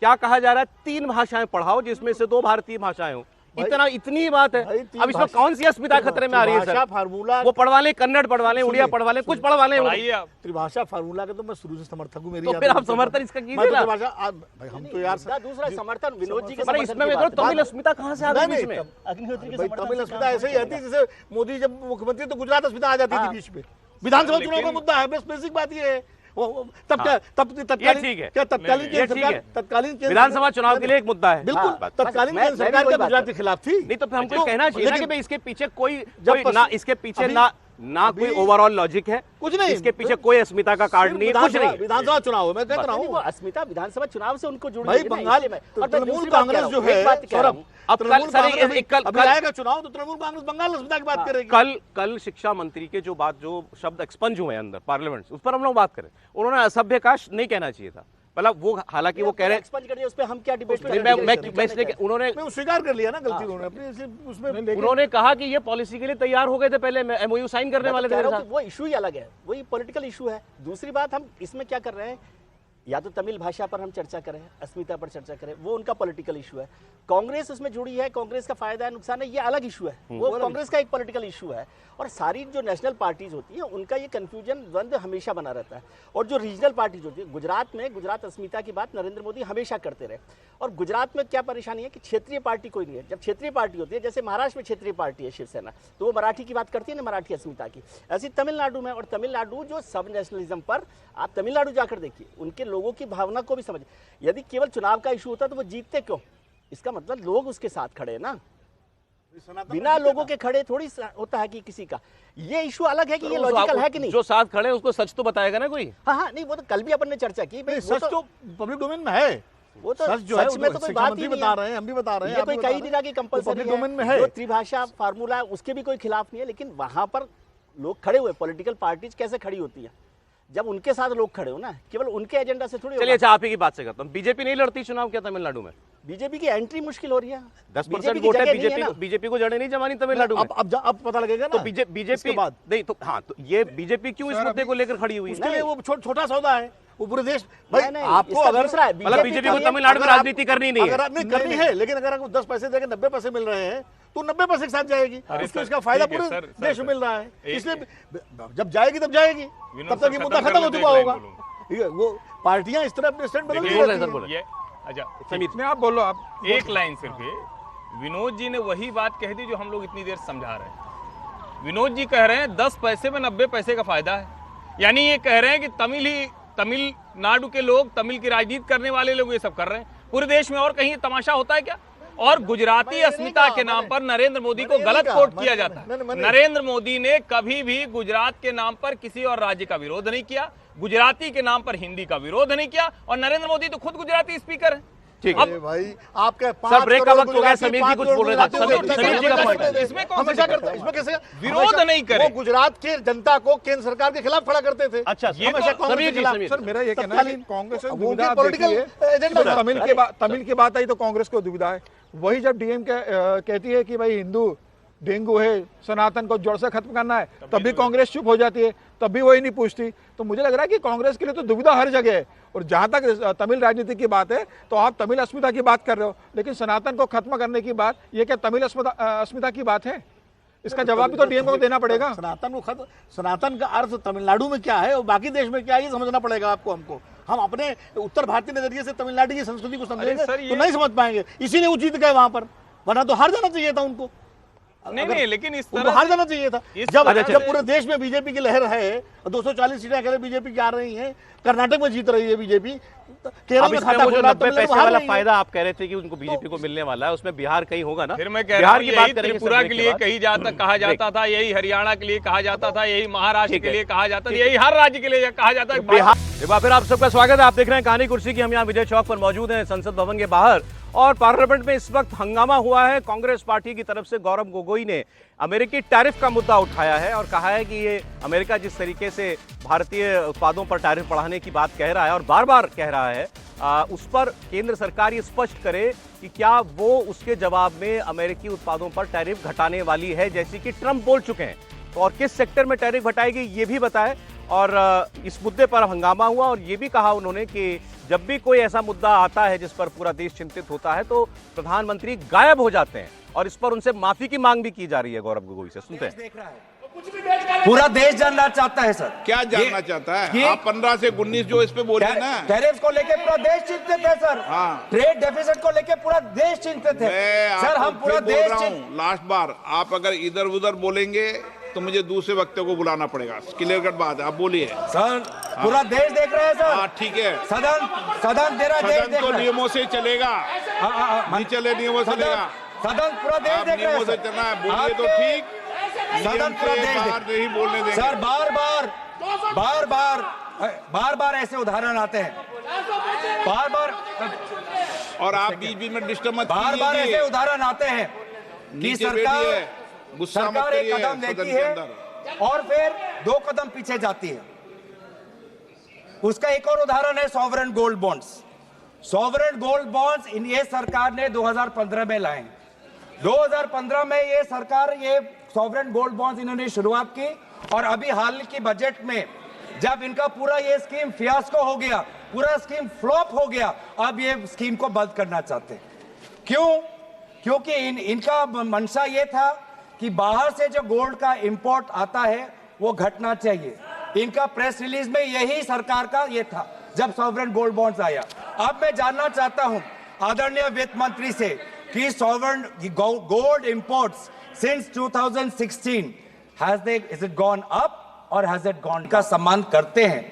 क्या कहा जा रहा है? 3 भाषाएं पढ़ाओ जिसमें से 2 भारतीय भाषाएं हो। इतना इतनी ही बात है। भाई, अब इसमें कौन सी अस्मिता खतरे में आ रही है त्रिभाषा सर? फार्मूला वो पढ़वा लें, कन्नड़ पढ़वा लें, उड़िया पढ़वा लें, कुछ पढ़वा लें। पढ़ाइए आप। त्रिभाषा फार्मूला का तो मैं शुरू से समर्थक हूँ। मेरी तो फिर आप समर्थन इसका कीजिए ना। भाई हम तो यार दूसरा समर्थन विनोद जी के अरे इसमें मैं तो तमिल अस्मिता कहाँ से आ गई बीच में? अग्निहोत्री के भाई समर्थन तमिल से अस्मिता ऐसे ही आती है जैसे मोदी जब मुख्यमंत्री तो गुजरात अस्मिता आ जाती थी बीच में। विधानसभा चुनाव का मुद्दा है, बस बेसिक बात ये है। तब क्या तत्कालीन ठीक है। क्या तत्कालीन ये केंद्र ठीक सरकार है। तत्कालीन केंद्र विधानसभा चुनाव के लिए एक मुद्दा है। बिल्कुल हाँ, तत्कालीन मैं केंद्र भी सरकार वही क्या बात गुजरात के खिलाफ थी। नहीं तो फिर हमको कहना चाहिए ना कि भाई इसके पीछे कोई जब ना इसके पीछे ना कोई ओवरऑल लॉजिक है, कुछ नहीं। इसके पीछे कोई अस्मिता का कार्ड नहीं है, कुछ नहीं। विधानसभा चुनाव है, मैं कहता नहीं, वो हूँ अस्मिता विधानसभा चुनाव से उनको जुड़ी भाई है ना, बंगाल इसलिए मैं- और मैं तृणमूल दूसरी बात कह कांग्रेस रहा जो हूँ, एक है बात कह रहा सौरभ, हूँ। अब तृणमूल कल- सर, कांग्रेस एक कल- अभी कल- आएगा चुनाव तो तृणमूल कांग्रेस बंगाल अस्मिता की बात करेगी। कल शिक्षा मंत्री के जो शब्द एक्सपंज हुए अंदर पार्लियामेंट, उस पर हम लोग बात करें। उन्होंने असभ्य का नहीं कहना चाहिए था, मतलब वो हालांकि वो कह रहे एक्सपंज कर दिया, उस पे हम क्या डिबेट मैं इसलिए उन्होंने मैं स्वीकार कर लिया ना गलती उन्होंने अपनी उसमें। उन्होंने कहा कि ये पॉलिसी के लिए तैयार हो गए थे, पहले एमओयू साइन करने वाले थे मेरे साथ। वो इशू ही अलग है, वही पॉलिटिकल इशू है। दूसरी बात, हम इसमें क्या कर रहे हैं, या तो तमिल भाषा पर हम चर्चा करें, अस्मिता पर चर्चा करें, वो उनका पॉलिटिकल इशू है। कांग्रेस उसमें जुड़ी है, कांग्रेस का फायदा है नुकसान है, ये अलग इशू है, वो कांग्रेस का एक पॉलिटिकल इशू है। और सारी जो नेशनल पार्टीज होती हैं उनका ये कंफ्यूजन द्वंद्व हमेशा बना रहता है। और जो रीजनल पार्टीज होती है, गुजरात में गुजरात अस्मिता की बात नरेंद्र मोदी हमेशा करते रहे। और गुजरात में क्या परेशानी है कि क्षेत्रीय पार्टी कोई नहीं है। जब क्षेत्रीय पार्टी होती है, जैसे महाराष्ट्र में क्षेत्रीय पार्टी है शिवसेना, तो वो मराठी की बात करती है ना, मराठी अस्मिता की। ऐसी तमिलनाडु में, और तमिलनाडु जो सब नेशनलिज्म पर, आप तमिलनाडु जाकर देखिए, उनके लोगों की भावना को भी समझिए। यदि केवल चुनाव का इशू होता तो वो जीतते क्यों? इसका मतलब लोग उसके साथ खड़े हैं ना, बिना लोगों के खड़े थोड़ी होता है कि किसी का। ये इशू अलग है कि ये लॉजिकल है कि नहीं। जो साथ खड़े हैं उसको सच तो बताएगा ना कोई। हाँ, नहीं, वो तो कल भी अपन ने चर्चा की भाई, सच तो पब्लिक डोमेन में है। वो तो सच जो है सच में तो कोई शिक्षा बात मंत्री ही नहीं बता है। रहे हैं, हम भी बता रहे हैं, ये आप भी कोई बता कही रहे नहीं हैं। रहा कि तो कंपलसरी पब्लिक डोमेन में है। जो त्रिभाषा फार्मूला है उसके भी कोई खिलाफ नहीं है, लेकिन वहां पर लोग खड़े हुए, पॉलिटिकल पार्टीज कैसे खड़ी होती है जब उनके साथ लोग खड़े हो ना, केवल उनके एजेंडा से थोड़ी। चलिए अच्छा, आप ही की बात से करता हूँ। बीजेपी नहीं लड़ती चुनाव क्या तमिलनाडु में? बीजेपी की एंट्री मुश्किल हो रही है। 10% वोट है बीजेपी को जड़े नहीं जमानी तमिलनाडु में। अब पता लगेगा तो ना बीजेपी बाद नहीं तो हाँ, तो ये बीजेपी क्यों इस मुद्दे को लेकर खड़ी हुई है? उसके लिए वो छोटा सौदा है, वो पूरे देश भाई नहीं, आपको इसका अगर दूसरा है, मतलब बीजेपी को तमिलनाडु में राजनीति करनी नहीं है। अगर नहीं करनी है, लेकिन अगर आपको 10 पैसे देकर 90 पैसे मिल रहे हैं तो 90 पैसे के साथ जाएगी। उसको इसका फायदा ठीक है, पूरे सर, देश सर, में मिल रहा है, एक- इसलिए जब जाएगी तब जाएगी, विनोद तब तक सर, ये मुद्दा खत्म खत्म हो कर चुका लेते हैं, होगा। बोलूंगा। ठीक है, वो पार्टियां इस तरह अपने स्टैंड बदल बोल रहे हैं, रही सर, बोल हैं। रहे ये अच्छा समीत नहीं, आप बोलो आप। एक लाइन सिर्फ ये, विनोद जी ने वही बात कह दी जो हम लोग इतनी देर समझा रहे हैं। विनोद जी कह रहे हैं 10 पैसे में 90 पैसे का फायदा है, यानी ये कह रहे हैं कि तमिलनाडु के लोग, तमिल की राजनीति करने वाले लोग ये सब कर रहे हैं। पूरे देश में और कहीं तमाशा होता है क्या? और गुजराती अस्मिता के नाम पर नरेंद्र मोदी को गलत कोट किया जाता है। नरेंद्र मोदी ने कभी भी गुजरात के नाम पर किसी और राज्य का विरोध नहीं किया, गुजराती के नाम पर हिंदी का विरोध नहीं किया, और नरेंद्र मोदी तो खुद गुजराती स्पीकर है। ठीक अरे भाई आपके सर, ब्रेक का वक्त हो गया। समीर जी कुछ बोल रहे थे। समीर जी का point है। इसमें कौन सा करता है? इसमें कैसे विरोध नहीं करे। वो गुजरात के जनता को केंद्र सरकार के खिलाफ खड़ा करते थे। अच्छा, ये हमेशा तो- कांग्रेस समीर के जी, खिलाफ। समीर। सर मेरा ये कहना है कि कांग्रेस से वो दुविधा उनके आप देखिए। political agenda था। तमिल की बात आई तो कांग्रेस को दुविधा है। वही जब डीएम कहती है कि भाई हिंदू डेंगू है, सनातन को जड़ से खत्म करना है, तभी कांग्रेस चुप हो जाती है, तभी वही नहीं पूछती। तो मुझे लग रहा है कि कांग्रेस के लिए तो दुविधा हर जगह है। और जहां तक तमिल राजनीति की बात है तो आप तमिल अस्मिता की बात कर रहे हो, लेकिन सनातन को खत्म करने की बात, ये क्या तमिल अस्मिता की बात है? इसका जवाब भी तो डीएम को देना पड़ेगा। सनातन का अर्थ तमिलनाडु में क्या है और बाकी देश में क्या है, ये समझना पड़ेगा आपको। हमको हम अपने उत्तर भारतीय नजरिए से तमिलनाडु की संस्कृति को समझेंगे सर, ये- तो नहीं समझ पाएंगे। इसीलिए वो जीत गए वहां पर, वरना तो हार जाना चाहिए था उनको। नहीं, लेकिन इस उनको तरह हार जाना चाहिए था। इस जब तरह जब से- पूरे देश में बीजेपी की लहर है, 240 सीटें अकेले बीजेपी की आ रही हैं, कर्नाटक में जीत रही है बीजेपी, केरल अब में इसमें खाता वो जो खुला, 90 तमिलनाडु पैसे में हार वाला रही है। फायदा आप कह रहे थे कि उनको बीजेपी को मिलने वाला है, उसमें बिहार कहीं होगा ना? फिर मैं कह रहा बिहार हूं, की बात यही करेंगे त्रिपुरा सर, के ब्रेक लिए बाद। कहा जाता था, यही हरियाणा के लिए कहा जाता था, यही महाराष्ट्र ठीक के है। लिए कहा जाता था, यही हर राज्य के लिए कहा जाता है। बिहार। एक बार फिर आप सबका स्वागत है। आप देख रहे हैं कहानी कुर्सी की। हम यहाँ विजय चौक पर मौजूद हैं, संसद भवन के बाहर। और पार्लियामेंट में इस वक्त हंगामा हुआ है। कांग्रेस पार्टी की तरफ से गौरव गोगोई ने अमेरिकी टैरिफ का मुद्दा उठाया है और कहा है कि ये अमेरिका जिस तरीके से भारतीय उत्पादों पर टैरिफ बढ़ाने की बात कह रहा है और बार बार कह रहा है, उस पर केंद्र सरकार ये स्पष्ट करे कि क्या वो उसके जवाब में अमेरिकी उत्पादों पर टैरिफ घटाने वाली है, जैसी कि ट्रंप बोल चुके हैं। तो और किस सेक्टर में टैरिफ घटाएगी ये भी बताए। और इस मुद्दे पर हंगामा हुआ और ये भी कहा उन्होंने कि जब भी कोई ऐसा मुद्दा आता है जिस पर पूरा देश चिंतित होता है तो प्रधानमंत्री गायब हो जाते हैं और इस पर उनसे माफी की मांग भी की जा रही है। गौरव गोगोई से सुनते हैं। पूरा देश जानना चाहता है सर। क्या जानना चाहता है? आप 15 से 19 जो इस पे बोले ना, टैरिफ को लेके पूरा देश चिंतित है सर। हाँ। ट्रेड डेफिसिट को लेके पूरा देश चिंतित है सर। हम पूरा देश लास्ट बार आप अगर इधर उधर बोलेंगे तो मुझे दूसरे वक्तव्य को बुलाना पड़ेगा। क्लियर कट बात है, आप बोलिए सर। पूरा देश देख रहे हैं सर। हाँ ठीक है। सदन तेरा देश देख रहा है। नियमों से चलेगा, नहीं चले नियमों से चलेगा। सदन पूरा देश देख रहा है। से चलना है, बोलिए तो ठीक। सदन पूरा देश नहीं बोलने देंगे सर। बार बार ऐसे उदाहरण आते हैं, बार और आप बीच बीच में डिस्टर्ब मत कीजिए। बार ऐसे उदाहरण आते हैं कि सरकार एक कदम लेती है और फिर 2 कदम पीछे जाती है। उसका एक और उदाहरण है sovereign gold bonds. Sovereign gold bonds ये सरकार ने 2015 में लाए। 2015 में ये सरकार ये सॉवरेन गोल्ड बॉन्ड्स इन्होंने शुरुआत की और अभी हाल की बजट में जब इनका पूरा ये स्कीम फियास्को हो गया, पूरा स्कीम फ्लॉप हो गया, अब ये स्कीम को बंद करना चाहते हैं। क्यों? क्योंकि इनका मंशा ये था कि बाहर से जो गोल्ड का इंपोर्ट आता है वो घटना चाहिए। इनका प्रेस रिलीज में यही सरकार का ये था जब सॉवरेन गोल्ड बॉन्ड्स आया। अब मैं जानना चाहता हूं आदरणीय वित्त मंत्री से कि sovereign gold imports since 2016 is it gone up और हैज इट गॉन का सम्मान करते हैं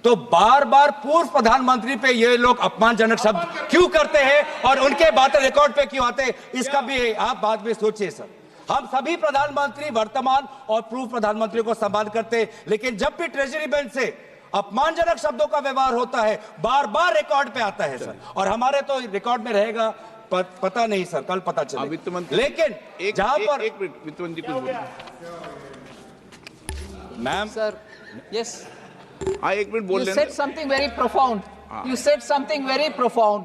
तो बार बार पूर्व प्रधानमंत्री पे ये लोग अपमानजनक शब्द क्यों करते हैं और उनके बातें रिकॉर्ड पे क्यों आते हैं? इसका भी आप बाद में सोचिए सर। हम सभी प्रधानमंत्री वर्तमान और पूर्व प्रधानमंत्री को सम्मान करते हैं, लेकिन जब भी ट्रेजरी बेंच से अपमानजनक शब्दों का व्यवहार होता है बार बार रिकॉर्ड पे आता है सर। और हमारे तो रिकॉर्ड में रहेगा, पता नहीं सर, कल पता चलेगा। वित्त मंत्री लेकिन जहां पर एक मिनट वित्त मंत्री कुछ बोलिए। मैम सर, यस, हाँ एक मिनट बोल you लेना। said something very profound. You said something very profound.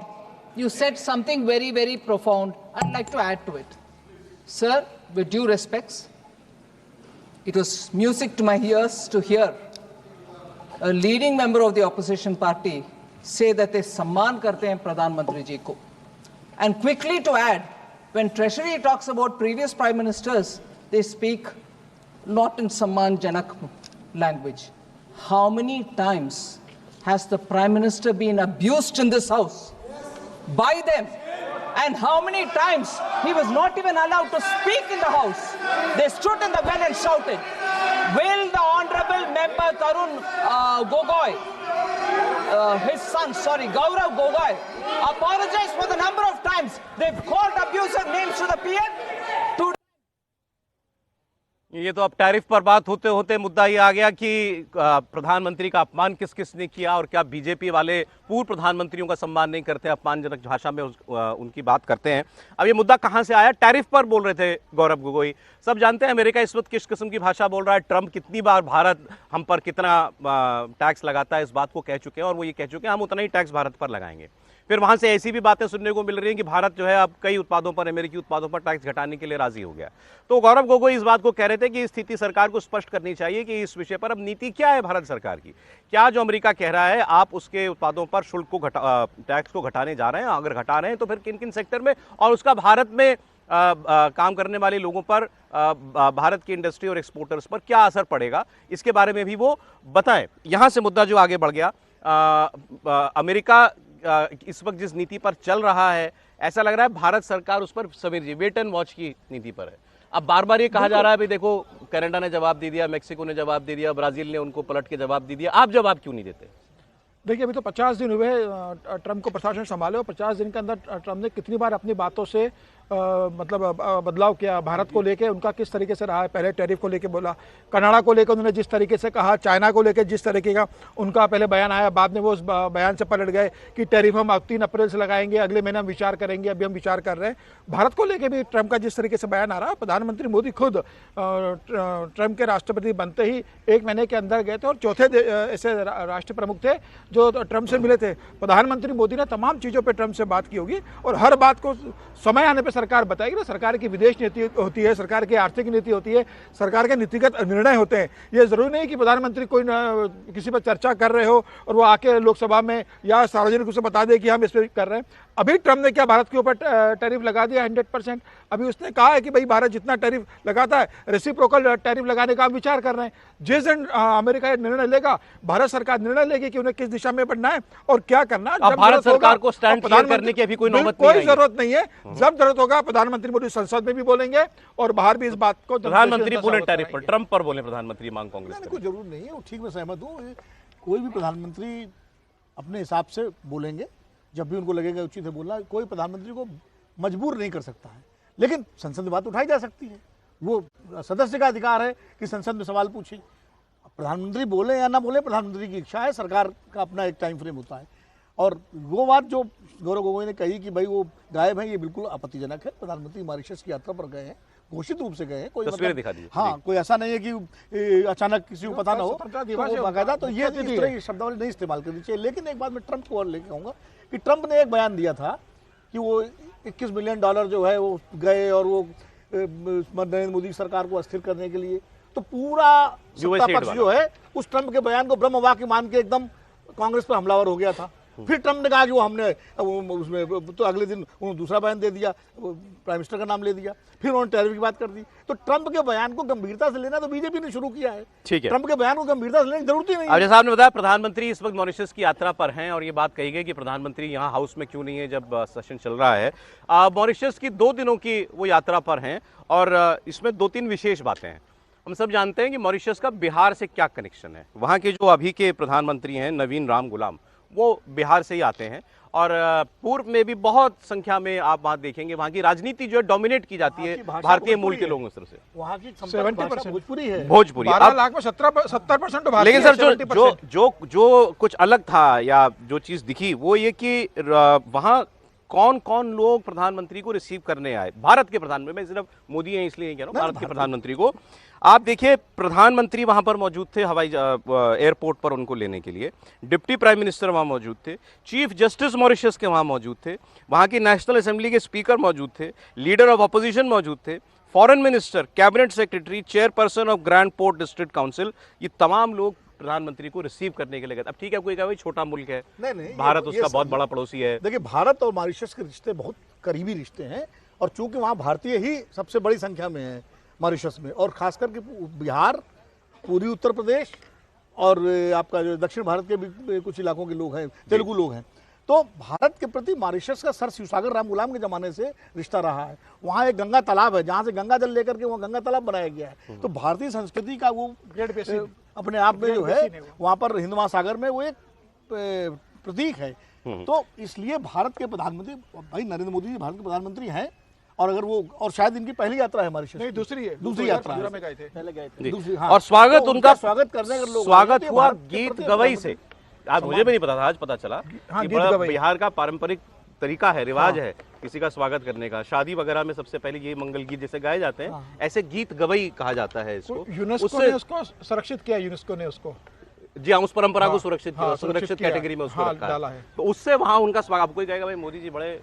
You said something very, very profound. I'd like to add to it. Sir, with due respects, it was music to my ears to hear a leading member of the opposition party say that they सम्मान करते हैं प्रधानमंत्री जी को. And quickly to add, when Treasury talks about previous prime ministers, they speak not in सम्मानजनक language. How many times has the Prime Minister been abused in this house by them? And how many times he was not even allowed to speak in the house? They stood in the well and shouted. Will the Honorable Member Tarun Gogoi, his son, Gaurav Gogoi, apologize for the number of times they've called abusive names to the PM? ये तो अब टैरिफ पर बात होते होते मुद्दा ये आ गया कि प्रधानमंत्री का अपमान किस किस ने किया और क्या बीजेपी वाले पूर्व प्रधानमंत्रियों का सम्मान नहीं करते, अपमानजनक भाषा में उनकी बात करते हैं। अब ये मुद्दा कहां से आया? टैरिफ पर बोल रहे थे गौरव गोगोई। सब जानते हैं अमेरिका इस वक्त किस किस्म की भाषा बोल रहा है। ट्रंप कितनी बार भारत हम पर कितना टैक्स लगाता है इस बात को कह चुके हैं और वो ये कह चुके हैं हम उतना ही टैक्स भारत पर लगाएंगे। फिर वहां से ऐसी भी बातें सुनने को मिल रही हैं कि भारत जो है अब कई उत्पादों पर, अमेरिकी उत्पादों पर टैक्स घटाने के लिए राजी हो गया। तो गौरव गोगोई इस बात को कह रहे थे कि स्थिति सरकार को स्पष्ट करनी चाहिए कि इस विषय पर अब नीति क्या है भारत सरकार की। क्या जो अमेरिका कह रहा है आप उसके उत्पादों पर शुल्क को टैक्स को घटाने जा रहे हैं? अगर घटा रहे हैं तो फिर किन किन सेक्टर में और उसका भारत में काम करने वाले लोगों पर, भारत की इंडस्ट्री और एक्सपोर्टर्स पर क्या असर पड़ेगा, इसके बारे में भी वो बताएं। यहां से मुद्दा जो आगे बढ़ गया, अमेरिका इस वक्त जिस नीति पर चल रहा है ऐसा लग रहा है भारत सरकार उस पर, समीर जी, वेट एंड वॉच की नीति पर है। अब बार बार ये कहा जा रहा है भाई देखो कनाडा ने जवाब दे दिया, मेक्सिको ने जवाब दे दिया, ब्राजील ने उनको पलट के जवाब दे दिया, आप जवाब क्यों नहीं देते? देखिए अभी तो 50 दिन हुए ट्रंप को प्रशासन संभाले और 50 दिन के अंदर ट्रंप ने कितनी बार अपनी बातों से बदलाव किया भारत को लेके। उनका किस तरीके से रहा है, पहले टैरिफ को लेके बोला, कनाडा को लेकर उन्होंने जिस तरीके से कहा, चाइना को लेकर जिस तरीके का उनका पहले बयान आया, बाद में वो उस बयान से पलट गए कि टैरिफ हम 3 अप्रैल से लगाएंगे, अगले महीने हम विचार करेंगे, अभी हम विचार कर रहे हैं। भारत को लेकर भी ट्रंप का जिस तरीके से बयान आ रहा है, प्रधानमंत्री मोदी खुद ट्रंप के राष्ट्रपति बनते ही 1 महीने के अंदर गए थे और चौथे ऐसे राष्ट्र प्रमुख थे जो ट्रंप से मिले थे। प्रधानमंत्री मोदी ने तमाम चीज़ों पर ट्रंप से बात की होगी और हर बात को समय आने पर सरकार बताएगी ना, सरकार की विदेश नीति होती है, सरकार की आर्थिक नीति होती है, सरकार के नीतिगत निर्णय होते हैं। ये जरूरी नहीं कि प्रधानमंत्री कोई किसी पर चर्चा कर रहे हो और वो आके लोकसभा में या सार्वजनिक रूप से बता दे कि हम इस पर कर रहे हैं। अभी ट्रम्प ने क्या भारत के ऊपर टैरिफ लगा दिया 100%। अभी उसने कहा है कि भाई भारत जितना टैरिफ लगाता है रेसिप्रोकल टैरिफ लगाने का हम विचार कर रहे हैं। जिस दिन अमेरिका निर्णय लेगा, भारत सरकार निर्णय लेगी कि उन्हें किस दिशा में बढ़ना है और क्या करना है। भारत सरकार को स्टैंड क्लियर करने की अभी कोई नौबत नहीं आई है। कोई जरूरत नहीं है। जब जरूरत होगा प्रधानमंत्री मोदी संसद में भी बोलेंगे और बाहर भी इस बात को प्रधानमंत्री बोले टैरिफ पर, ट्रंप पर बोले प्रधानमंत्री, मांग कांग्रेस कोई जरूर नहीं है। ठीक, मैं सहमत हूँ। कोई भी प्रधानमंत्री अपने हिसाब से बोलेंगे जब भी उनको लगेगा उचित है बोलना। कोई प्रधानमंत्री को मजबूर नहीं कर सकता है, लेकिन संसद में बात उठाई जा सकती है। वो सदस्य का अधिकार है कि संसद में सवाल पूछे। प्रधानमंत्री बोले या ना बोले, प्रधानमंत्री की इच्छा है, सरकार का अपना एक टाइम फ्रेम होता है। और वो बात जो गौरव गोगोई ने कही कि भाई वो गायब है, ये बिल्कुल आपत्तिजनक है। प्रधानमंत्री मॉरिशस की यात्रा पर गए हैं, घोषित रूप से गए हैं। कोई तस्वीरें दिखा दीजिए। हाँ, कोई ऐसा नहीं है कि अचानक किसी को पता ना हो, तो बाकायदा तो ये इस तरह की शब्दावली नहीं इस्तेमाल करनी चाहिए। लेकिन एक बात मैं ट्रंप को और लेके आऊँगा कि ट्रंप ने एक बयान दिया था कि वो $21 बिलियन जो है वो गए और वो नरेंद्र मोदी सरकार को अस्थिर करने के लिए। तो पूरा सत्ता पक्ष जो है उस ट्रंप के बयान को ब्रह्म वाक्य मान के एकदम कांग्रेस पर हमलावर हो गया था। फिर ट्रंप ने कहा कि वो हमने उसमें तो अगले दिन उन्होंने दूसरा बयान दे दिया, प्राइम मिनिस्टर का नाम ले दिया, फिर उन्होंने टैरिफ की बात कर दी। तो ट्रंप के बयान को गंभीरता से लेना तो बीजेपी ने शुरू किया है। ठीक है, ट्रंप के बयान को गंभीरता से लेने की जरूरत ही नहीं है। अजय साहब ने बताया प्रधानमंत्री इस वक्त मॉरिशस की यात्रा पर हैं और ये बात कही गई कि प्रधानमंत्री यहाँ हाउस में क्यों नहीं है जब सेशन चल रहा है। मॉरिशस की 2 दिनों की वो यात्रा पर हैं और इसमें 2-3 विशेष बातें हैं। हम सब जानते हैं कि मॉरिशस का बिहार से क्या कनेक्शन है। वहाँ के जो अभी के प्रधानमंत्री हैं नवीन राम गुलाम, वो बिहार से ही आते हैं और पूर्व में भी बहुत संख्या में आप वहाँ देखेंगे वहाँ की राजनीति जो है डोमिनेट की जाती है भारतीय मूल के लोगों से। वहाँ की 70% भोजपुरी है। भोजपुरी 12 लाख में 70% लेकिन सर जो कुछ अलग था या जो चीज दिखी वो ये कि वहाँ कौन कौन लोग प्रधानमंत्री को रिसीव करने आए, भारत के प्रधानमंत्री, मैं सिर्फ मोदी हैं इसलिए कह रहा हूँ, भारत के प्रधानमंत्री को। आप देखिए प्रधानमंत्री वहां पर मौजूद थे हवाई एयरपोर्ट पर उनको लेने के लिए, डिप्टी प्राइम मिनिस्टर वहां मौजूद थे, चीफ जस्टिस मॉरिशस के वहां मौजूद थे, वहां की नेशनल असेंबली के स्पीकर मौजूद थे, लीडर ऑफ अपोजिशन मौजूद थे, foreign minister, cabinet secretary, chairperson of grand port district council, ये तमाम लोग प्रधानमंत्री को रिसीव करने के लिए गए। अब ठीक है, कोई कहे छोटा मुल्क है, नहीं, भारत उसका बहुत बड़ा पड़ोसी है। देखिए भारत और मॉरिशस के रिश्ते बहुत करीबी रिश्ते हैं और चूंकि वहाँ भारतीय ही सबसे बड़ी संख्या में है मॉरिशस में, और खासकर के बिहार, पूरी उत्तर प्रदेश और आपका जो दक्षिण भारत के भी कुछ इलाकों के लोग हैं, तेलुगु लोग हैं। तो भारत के प्रति मॉरिशस का सर शिवसागर राम गुलाम के जमाने से रिश्ता रहा है। वहाँ एक गंगा तालाब है जहाँ से गंगा जल लेकर के वहाँ गंगा तालाब बनाया गया है। तो भारतीय संस्कृति का वो अपने आप में जो है वहाँ पर हिंद महासागर में वो एक प्रतीक है। तो इसलिए भारत के प्रधानमंत्री भाई नरेंद्र मोदी जी भारत के प्रधानमंत्री हैं और अगर वो, और शायद इनकी पहली यात्रा है मॉरिशस, नहीं दूसरी यात्रा है, में गए थे, पहले गए थे दूसरी। हाँ, और स्वागत तो उनका स्वागत करने का लोग स्वागत हुआ गीत गवई से। आज मुझे भी नहीं पता था, आज पता चला कि बड़ा बिहार का पारंपरिक तरीका है, रिवाज है किसी का स्वागत करने का। शादी वगैरह में सबसे पहले ये मंगल गीत जैसे गाए जाते हैं, ऐसे गीत गवई कहा जाता है इसको। यूनेस्को ने उसको सुरक्षित किया, यूनेस्को ने उसको, जी हाँ, उस परंपरा को सुरक्षित कैटेगरी में उसको रखा है। तो उससे वहाँ उनका स्वागत, कोई कहेगा भाई मोदी जी बड़े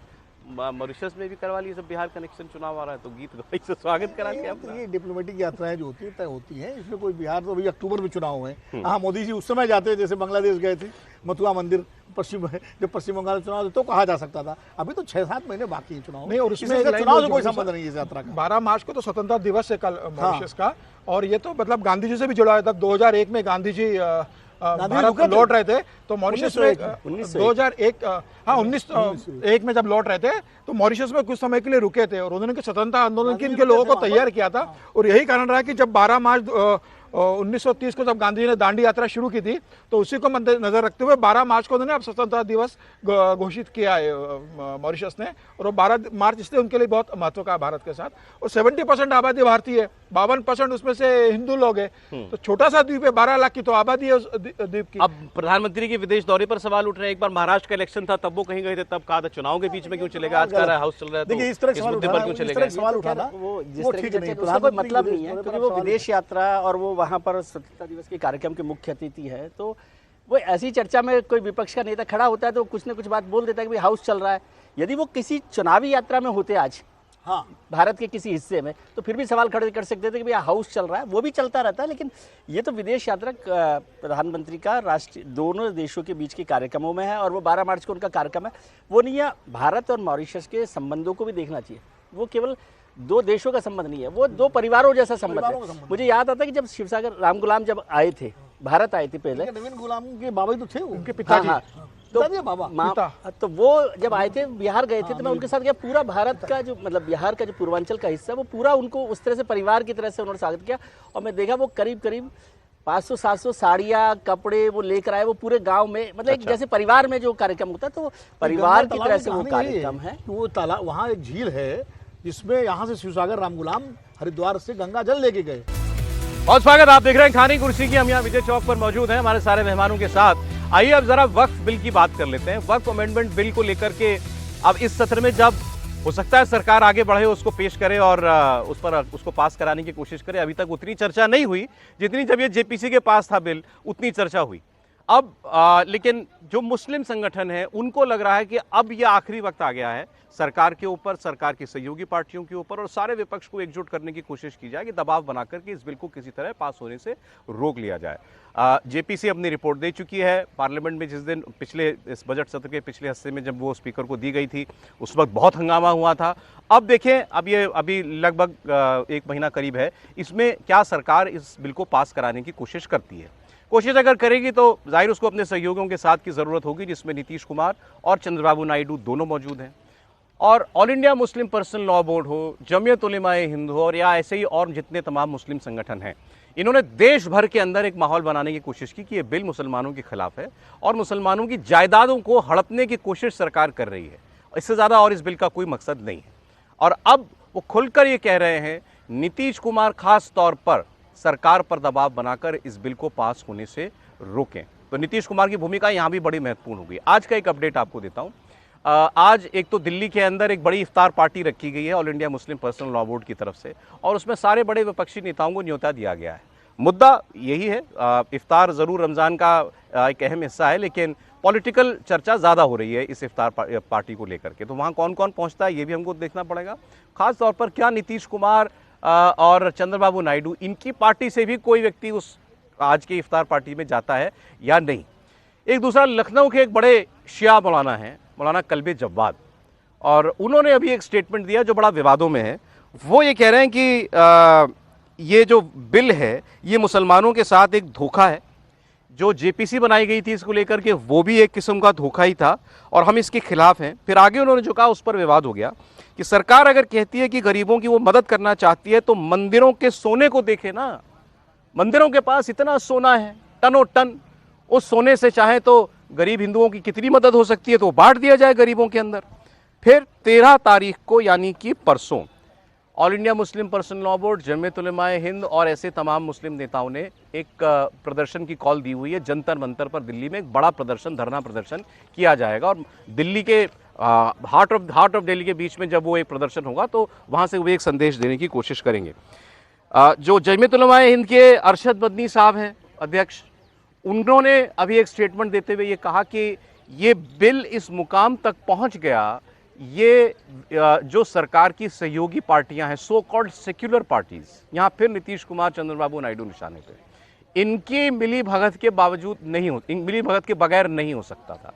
मॉरिशस में भी करवा लिए, सब बिहार कनेक्शन चुनाव आ रहा है तो गीत गवई से स्वागत करा के। ये डिप्लोमेटिक यात्राएं जो होती है तय होती हैं, इसमें कोई बिहार तो अभी अक्टूबर में चुनाव है। हाँ, मोदी जी उस समय जाते जैसे बांग्लादेश गए थे, मथुरा मंदिर पश्चिम, जब पश्चिम बंगाल चुनाव तो कहा जा सकता था। अभी तो 6-7 महीने बाकी है चुनाव नहीं, और इसमें चुनाव से कोई संबंध नहीं है इस यात्रा का। 12 मार्च को तो स्वतंत्रता दिवस है कल मॉरिशस का, और ये तो मतलब गांधी जी से भी जुड़ा है। तब 2001 में गांधी जी भारत लौट रहे थे तो मॉरिशस में 1901 में जब लौट रहे थे तो मॉरिशस में कुछ समय के लिए रुके थे और उन्होंने स्वतंत्रता आंदोलन के इनके लोगों को तैयार किया था। और यही कारण रहा कि जब 12 मार्च 1930 को जब गांधी जी ने दांडी यात्रा शुरू की थी तो उसी को मद्देनजर रखते हुए 12 मार्च को उन्होंने अब स्वतंत्रता दिवस घोषित किया है मॉरिशस ने। और वो 12 मार्च इसलिए उनके लिए बहुत महत्व का है भारत के साथ। और 70% आबादी भारतीय है, 52% उसमें से हिंदू लोग हैं। तो छोटा सा द्वीप है, 12 लाख की तो आबादी है उस द्वीप की। अब प्रधानमंत्री के विदेश दौरे पर सवाल उठ रहे हैं। एक बार महाराष्ट्र का इलेक्शन था तब वो कहीं गए थे, तब कहा था चुनाव के बीच में क्यों चलेगा, आज कह रहा है हाउस चल रहा है, देखिए इस तरह क्यों चलेगा। सवाल उठाना वो जिस तरह की चर्चा है उसका कोई मतलब नहीं है, क्योंकि वो विदेश यात्रा और वो वहाँ पर स्वतंत्रता दिवस के कार्यक्रम के मुख्य अतिथि है। तो वो ऐसी चर्चा में कोई विपक्ष का नेता खड़ा होता है तो कुछ न कुछ बात बोल देता है कि भाई हाउस चल रहा है। यदि वो किसी चुनावी यात्रा में होते आज भारत के किसी हिस्से में, तो फिर भी सवाल खड़े कर सकते थे कि भैया हाउस चल रहा है, वो भी चलता रहता है। लेकिन ये तो विदेश यात्रा प्रधानमंत्री का राष्ट्रीय दोनों देशों के बीच के कार्यक्रमों में है, और वो 12 मार्च को उनका कार्यक्रम है। वो नहीं है, भारत और मॉरिशस के संबंधों को भी देखना चाहिए। वो केवल दो देशों का संबंध नहीं है, वो दो परिवारों जैसा संबंध है। मुझे याद आता है कि जब शिवसागर राम गुलाम जब आए थे, भारत आए थे पहले, नवीन गुलाम के बाबा ही तो थे, उनके पिताजी। तो वो जब आए थे, बिहार गए थे, तो मैं उनके साथ गया। पूरा भारत का जो मतलब बिहार का जो पूर्वांचल का हिस्सा, वो पूरा उनको उस तरह से परिवार की तरह से उन्होंने स्वागत किया। और मैं देखा वो करीब करीब 500-700 साड़ियाँ कपड़े वो लेकर आए, वो पूरे गांव में, मतलब एक जैसे परिवार में जो कार्यक्रम होता है, तो परिवार की तरह से वो कार्यक्रम है। वो तालाब, वहाँ एक झील है जिसमें यहाँ से शिवसागर राम गुलाम हरिद्वार से गंगा जल लेके गए। और स्वागत, आप देख रहे हैं खानी कुर्सी की। हम यहाँ विजय चौक पर मौजूद हैं हमारे सारे मेहमानों के साथ। आइए अब जरा वक्फ बिल की बात कर लेते हैं। वक्फ अमेंडमेंट बिल को लेकर के अब इस सत्र में जब हो सकता है सरकार आगे बढ़े, उसको पेश करे और उसको पास कराने की कोशिश करे। अभी तक उतनी चर्चा नहीं हुई जितनी जब ये जेपीसी के पास था बिल, उतनी चर्चा हुई। अब लेकिन जो मुस्लिम संगठन है उनको लग रहा है कि अब ये आखिरी वक्त आ गया है सरकार के ऊपर, सरकार की सहयोगी पार्टियों के ऊपर, और सारे विपक्ष को एकजुट करने की कोशिश की जाए कि दबाव बनाकर के इस बिल को किसी तरह पास होने से रोक लिया जाए। जेपीसी अपनी रिपोर्ट दे चुकी है पार्लियामेंट में। जिस दिन पिछले इस बजट सत्र के पिछले हिस्से में जब वो स्पीकर को दी गई थी, उस वक्त बहुत हंगामा हुआ था। अब देखें, अब ये अभी लगभग 1 महीना करीब है, इसमें क्या सरकार इस बिल को पास कराने की कोशिश करती है। कोशिश अगर करेगी तो जाहिर उसको अपने सहयोगियों के साथ की जरूरत होगी, जिसमें नीतीश कुमार और चंद्रबाबू नायडू दोनों मौजूद हैं। और all India Muslim Personal Law board हो, जमीयत उलेमाए हिंद हो, और या ऐसे ही और जितने तमाम मुस्लिम संगठन हैं, इन्होंने देश भर के अंदर एक माहौल बनाने की कोशिश की कि ये बिल मुसलमानों के खिलाफ है और मुसलमानों की जायदादों को हड़पने की कोशिश सरकार कर रही है। इससे ज़्यादा और इस बिल का कोई मकसद नहीं है। और अब वो खुलकर ये कह रहे हैं, नीतीश कुमार खास तौर पर सरकार पर दबाव बनाकर इस बिल को पास होने से रोकें। तो नीतीश कुमार की भूमिका यहाँ भी बड़ी महत्वपूर्ण होगी। आज का एक अपडेट आपको देता हूँ। आज एक तो दिल्ली के अंदर एक बड़ी इफ्तार पार्टी रखी गई है all India Muslim Personal Law board की तरफ से, और उसमें सारे बड़े विपक्षी नेताओं को न्योता दिया गया है। मुद्दा यही है, इफ्तार ज़रूर रमज़ान का एक अहम हिस्सा है, लेकिन पॉलिटिकल चर्चा ज़्यादा हो रही है इस इफ्तार पार्टी को लेकर के। तो वहाँ कौन कौन पहुँचता है ये भी हमको देखना पड़ेगा। खास तौर पर क्या नीतीश कुमार और चंद्रबाबू नायडू, इनकी पार्टी से भी कोई व्यक्ति उस आज की इफ्तार पार्टी में जाता है या नहीं। एक दूसरा, लखनऊ के एक बड़े शिया मौलाना हैं, मौलाना कल्बे जव्वाद, और उन्होंने अभी एक स्टेटमेंट दिया जो बड़ा विवादों में है। वो ये कह रहे हैं कि ये जो बिल है ये मुसलमानों के साथ एक धोखा है। जो जेपीसी बनाई गई थी इसको लेकर के, वो भी एक किस्म का धोखा ही था और हम इसके खिलाफ हैं। फिर आगे उन्होंने जो कहा उस पर विवाद हो गया कि सरकार अगर कहती है कि गरीबों की वो मदद करना चाहती है तो मंदिरों के सोने को देखे ना। मंदिरों के पास इतना सोना है, टनों टन, उस सोने से चाहे तो गरीब हिंदुओं की कितनी मदद हो सकती है तो बांट दिया जाए गरीबों के अंदर। फिर 13 तारीख को यानी कि परसों All India Muslim Personal Law Board, Jamiat Ulema Hind और ऐसे तमाम मुस्लिम नेताओं ने एक प्रदर्शन की कॉल दी हुई है। जंतर मंतर पर दिल्ली में एक बड़ा प्रदर्शन, धरना प्रदर्शन किया जाएगा, और दिल्ली के हार्ट ऑफ दिल्ली के बीच में जब वो एक प्रदर्शन होगा तो वहाँ से वो एक संदेश देने की कोशिश करेंगे। जो जमीयत उलेमाए हिंद के अरशद मदनी साहब हैं अध्यक्ष, उन्होंने अभी एक स्टेटमेंट देते हुए ये कहा कि ये बिल इस मुकाम तक पहुंच गया, ये जो सरकार की सहयोगी पार्टियां हैं, सो कॉल्ड सेक्युलर पार्टीज, यहाँ फिर नीतीश कुमार, चंद्रबाबू नायडू निशाने पे, इनकी मिली भगत के बावजूद नहीं हो, इन मिली भगत के बगैर नहीं हो सकता था।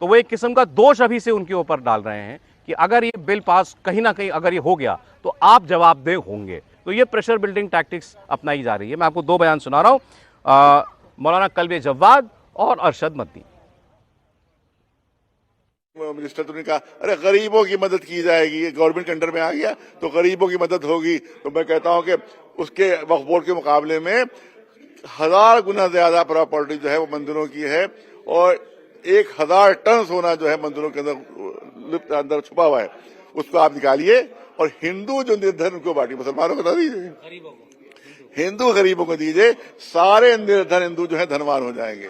तो वो एक किस्म का दोष अभी से उनके ऊपर डाल रहे हैं कि अगर ये बिल पास कहीं ना कहीं अगर ये हो गया तो आप जवाबदेह होंगे। तो ये प्रेशर बिल्डिंग टैक्टिक्स अपनाई जा रही है। मैं आपको 2 बयान सुना रहा हूँ, मौलाना कल्बे जव्वाद और अरशद मदनी। मिनिस्टर तो ने कहा, अरे गरीबों की मदद की जाएगी, गवर्नमेंट के अंडर में आ गया तो गरीबों की मदद होगी। तो मैं कहता हूं कि उसके वक्फ बोर्ड के मुकाबले में 1000 गुना ज्यादा प्रॉपर्टी जो है वो मंदिरों की है, और 1000 टन सोना जो है मंदिरों के अंदर छुपा हुआ है, उसको आप निकालिए और हिंदू जो निर्धन उनको बांटिए, मुसलमानों को ना दीजिए, हिंदू गरीबों को दीजिए, सारे निर्धन हिंदू जो है धनवान हो जाएंगे।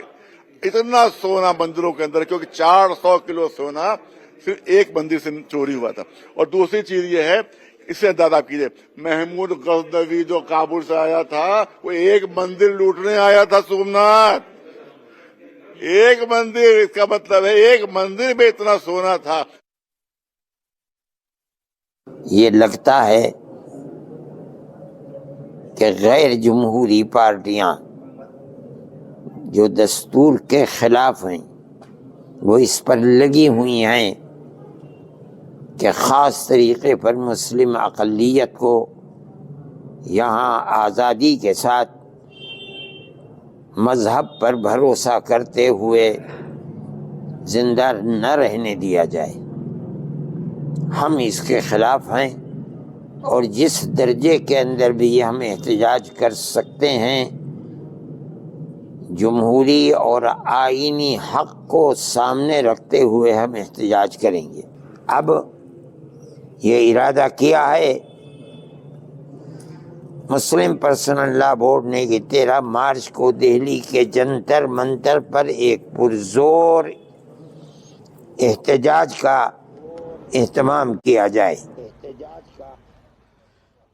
इतना सोना मंदिरों के अंदर, क्योंकि 400 किलो सोना सिर्फ एक मंदिर से चोरी हुआ था। और दूसरी चीज ये है, इससे अंदाजा कीजिए, महमूद गजनवी जो काबुल से आया था वो एक मंदिर लूटने आया था, सोमनाथ, एक मंदिर। इसका मतलब है एक मंदिर में इतना सोना था। ये लगता है कि गैर जमहूरी पार्टियां जो दस्तूर के खिलाफ हैं वो इस पर लगी हुई हैं कि ख़ास तरीक़े पर मुस्लिम अक़लियत को यहाँ आज़ादी के साथ मज़हब पर भरोसा करते हुए ज़िंदा न रहने दिया जाए। हम इसके ख़िलाफ़ हैं और जिस दर्जे के अंदर भी हम एहतजाज कर सकते हैं, जमहूरी और आईनी हक़ को सामने रखते हुए हम एहतजाज करेंगे। अब ये इरादा किया है मुस्लिम पर्सनल लॉ बोर्ड ने कि 13 मार्च को दिल्ली के जंतर मंतर पर एक पुरजोर एहतजाज का एहतमाम किया जाए।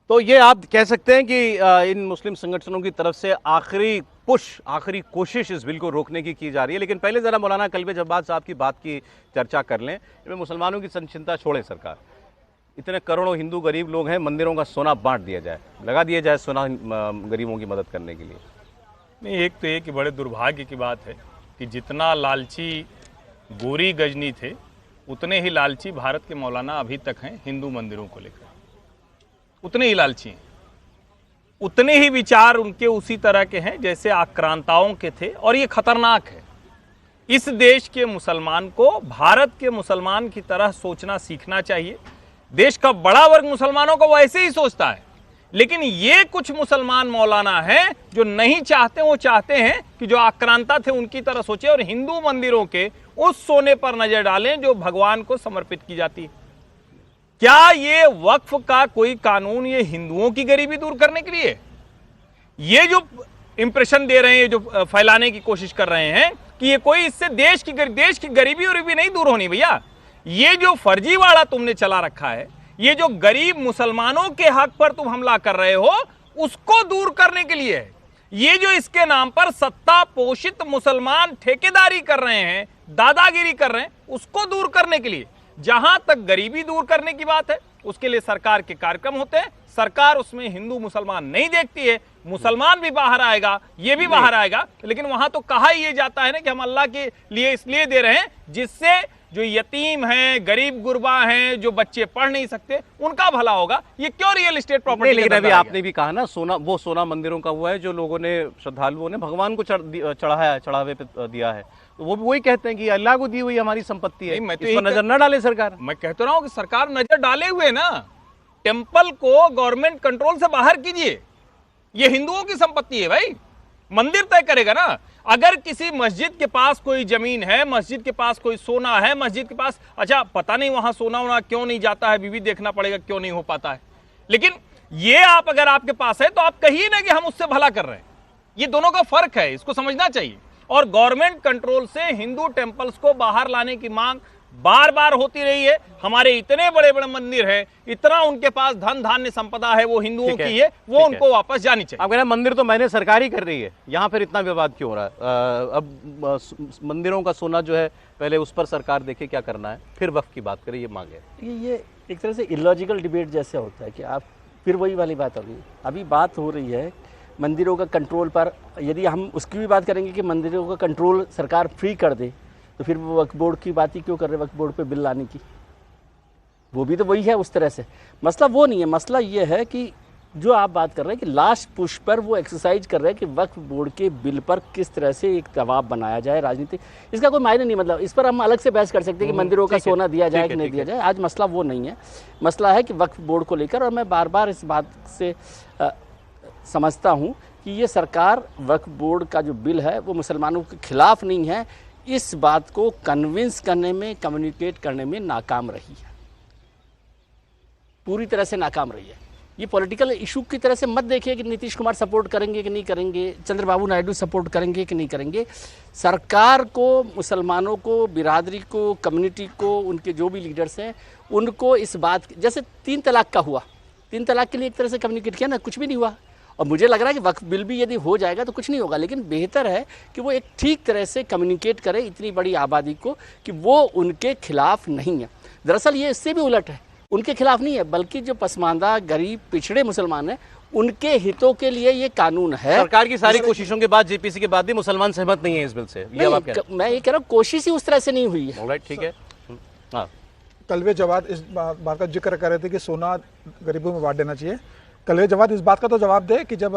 तो ये आप कह सकते हैं कि इन मुस्लिम संगठनों की तरफ से आखिरी कोशिश इस बिल को रोकने की जा रही है। लेकिन पहले ज़रा मौलाना कल्बे जब्बार साहब की बात की चर्चा कर लें। इसमें मुसलमानों की चिंता छोड़े सरकार, इतने करोड़ों हिंदू गरीब लोग हैं, मंदिरों का सोना बांट दिया जाए, लगा दिया जाए सोना गरीबों की मदद करने के लिए। नहीं, एक तो ये कि बड़े दुर्भाग्य की बात है कि जितना लालची गोरी गजनी थे उतने ही लालची भारत के मौलाना अभी तक हैं हिंदू मंदिरों को लेकर। उतने ही लालची हैं, उतने ही विचार उनके उसी तरह के हैं जैसे आक्रांताओं के थे। और ये खतरनाक है। इस देश के मुसलमान को भारत के मुसलमान की तरह सोचना सीखना चाहिए। देश का बड़ा वर्ग मुसलमानों को वैसे ही सोचता है, लेकिन ये कुछ मुसलमान मौलाना हैं जो नहीं चाहते, वो चाहते हैं कि जो आक्रांता थे उनकी तरह सोचे और हिंदू मंदिरों के उस सोने पर नजर डालें जो भगवान को समर्पित की जाती है। क्या ये वक्फ का कोई कानून ये हिंदुओं की गरीबी दूर करने के लिए? ये जो इंप्रेशन दे रहे हैं, जो फैलाने की कोशिश कर रहे हैं कि ये कोई इससे देश की गरीबी और भी नहीं दूर होनी भैया। ये जो फर्जीवाड़ा तुमने चला रखा है, ये जो गरीब मुसलमानों के हक पर तुम हमला कर रहे हो, उसको दूर करने के लिए है। ये जो इसके नाम पर सत्ता पोषित मुसलमान ठेकेदारी कर रहे हैं, दादागिरी कर रहे हैं, उसको दूर करने के लिए। जहां तक गरीबी दूर करने की बात है, उसके लिए सरकार के कार्यक्रम होते हैं। सरकार उसमें हिंदू मुसलमान नहीं देखती है। मुसलमान भी बाहर आएगा, ये भी बाहर आएगा, लेकिन वहां तो कहा ही ये जाता है ना कि हम अल्लाह के लिए इसलिए दे रहे हैं जिससे जो यतीम हैं, गरीब गुरबा हैं, जो बच्चे पढ़ नहीं सकते, उनका भला होगा। ये क्यों रियल एस्टेट प्रॉपर्टी? लेकिन अभी आपने भी कहा ना, सोना मंदिरों का हुआ है जो लोगों ने, श्रद्धालुओं ने भगवान को चढ़ावे पे दिया है, तो वो भी वही कहते हैं कि अल्लाह को दी हुई हमारी संपत्ति है। मैं तो इस पर नजर न डाले सरकार। मैं कहता रहा हूं कि सरकार नजर डाले हुए ना, टेम्पल को गवर्नमेंट कंट्रोल से बाहर कीजिए। ये हिंदुओं की संपत्ति है भाई, मंदिर तय करेगा ना। अगर किसी मस्जिद के पास कोई जमीन है, मस्जिद के पास कोई सोना है, मस्जिद के पास, अच्छा पता नहीं वहां सोना वोना क्यों नहीं जाता है, भी देखना पड़ेगा क्यों नहीं हो पाता है। लेकिन ये आप अगर आपके पास है तो आप कहिए ना कि हम उससे भला कर रहे हैं। ये दोनों का फर्क है, इसको समझना चाहिए। और गवर्नमेंट कंट्रोल से हिंदू टेम्पल्स को बाहर लाने की मांग बार बार होती रही है। हमारे इतने बड़े बड़े मंदिर हैं, इतना उनके पास धन धान्य संपदा है, वो हिंदुओं की है, वो उनको वापस जानी चाहिए। अब कहना मंदिर तो मैंने सरकार ही कर रही है, यहाँ फिर इतना विवाद क्यों हो रहा है? अब मंदिरों का सोना जो है, पहले उस पर सरकार देखे क्या करना है, फिर वक्फ की बात करें, ये मांगे। ये एक तरह से इलॉजिकल डिबेट जैसे होता है कि आप फिर वही वाली बात होगी। अभी बात हो रही है मंदिरों का कंट्रोल पर। यदि हम उसकी भी बात करेंगे कि मंदिरों का कंट्रोल सरकार फ्री कर दे, तो फिर वो वक्फ बोर्ड की बात ही क्यों कर रहे हैं? वक्फ बोर्ड पे बिल लाने की, वो भी तो वही है उस तरह से। मसला वो नहीं है, मसला ये है कि जो आप बात कर रहे हैं कि लास्ट पुश पर वो एक्सरसाइज कर रहे हैं कि वक्फ बोर्ड के बिल पर किस तरह से एक दबाव बनाया जाए राजनीति। इसका कोई मायने नहीं, मतलब इस पर हम अलग से बहस कर सकते हैं कि मंदिरों का सोना दिया जाए कि नहीं दिया जाए। आज मसला वो नहीं है, मसला है कि वक्फ बोर्ड को लेकर। और मैं बार बार इस बात से समझता हूँ कि ये सरकार वक्फ बोर्ड का जो बिल है वो मुसलमानों के खिलाफ नहीं है, इस बात को कन्विंस करने में, कम्युनिकेट करने में नाकाम रही है, पूरी तरह से नाकाम रही है। ये पॉलिटिकल इशू की तरह से मत देखिए कि नीतीश कुमार सपोर्ट करेंगे कि नहीं करेंगे, चंद्रबाबू नायडू सपोर्ट करेंगे कि नहीं करेंगे। सरकार को, मुसलमानों को, बिरादरी को, कम्युनिटी को, उनके जो भी लीडर्स हैं, उनको इस बात, जैसे 3 तलाक का हुआ, 3 तलाक के लिए एक तरह से कम्युनिकेट किया ना, कुछ भी नहीं हुआ। और मुझे लग रहा है कि वक्फ बिल भी यदि हो जाएगा तो कुछ नहीं होगा, लेकिन बेहतर है कि वो एक ठीक तरह से कम्युनिकेट करे इतनी बड़ी आबादी को कि वो उनके खिलाफ नहीं है। दरअसल ये इससे भी उलट है, उनके खिलाफ नहीं है, बल्कि जो पसमानदा गरीब पिछड़े मुसलमान हैं उनके हितों के लिए ये कानून है। सरकार की सारी कोशिशों के बाद, जेपीसी के बाद भी मुसलमान सहमत नहीं है इस बिल से, ये आप कह रहे हैं? मैं ये कह रहा हूँ कोशिश ही उस तरह से नहीं हुई है। ऑलराइट, ठीक है। हाँ, कलवे जवाब इस बात का जिक्र कर रहे थे कि सोना गरीबों में बांट देना चाहिए। कलवे जवाब इस बात का तो जवाब दे कि जब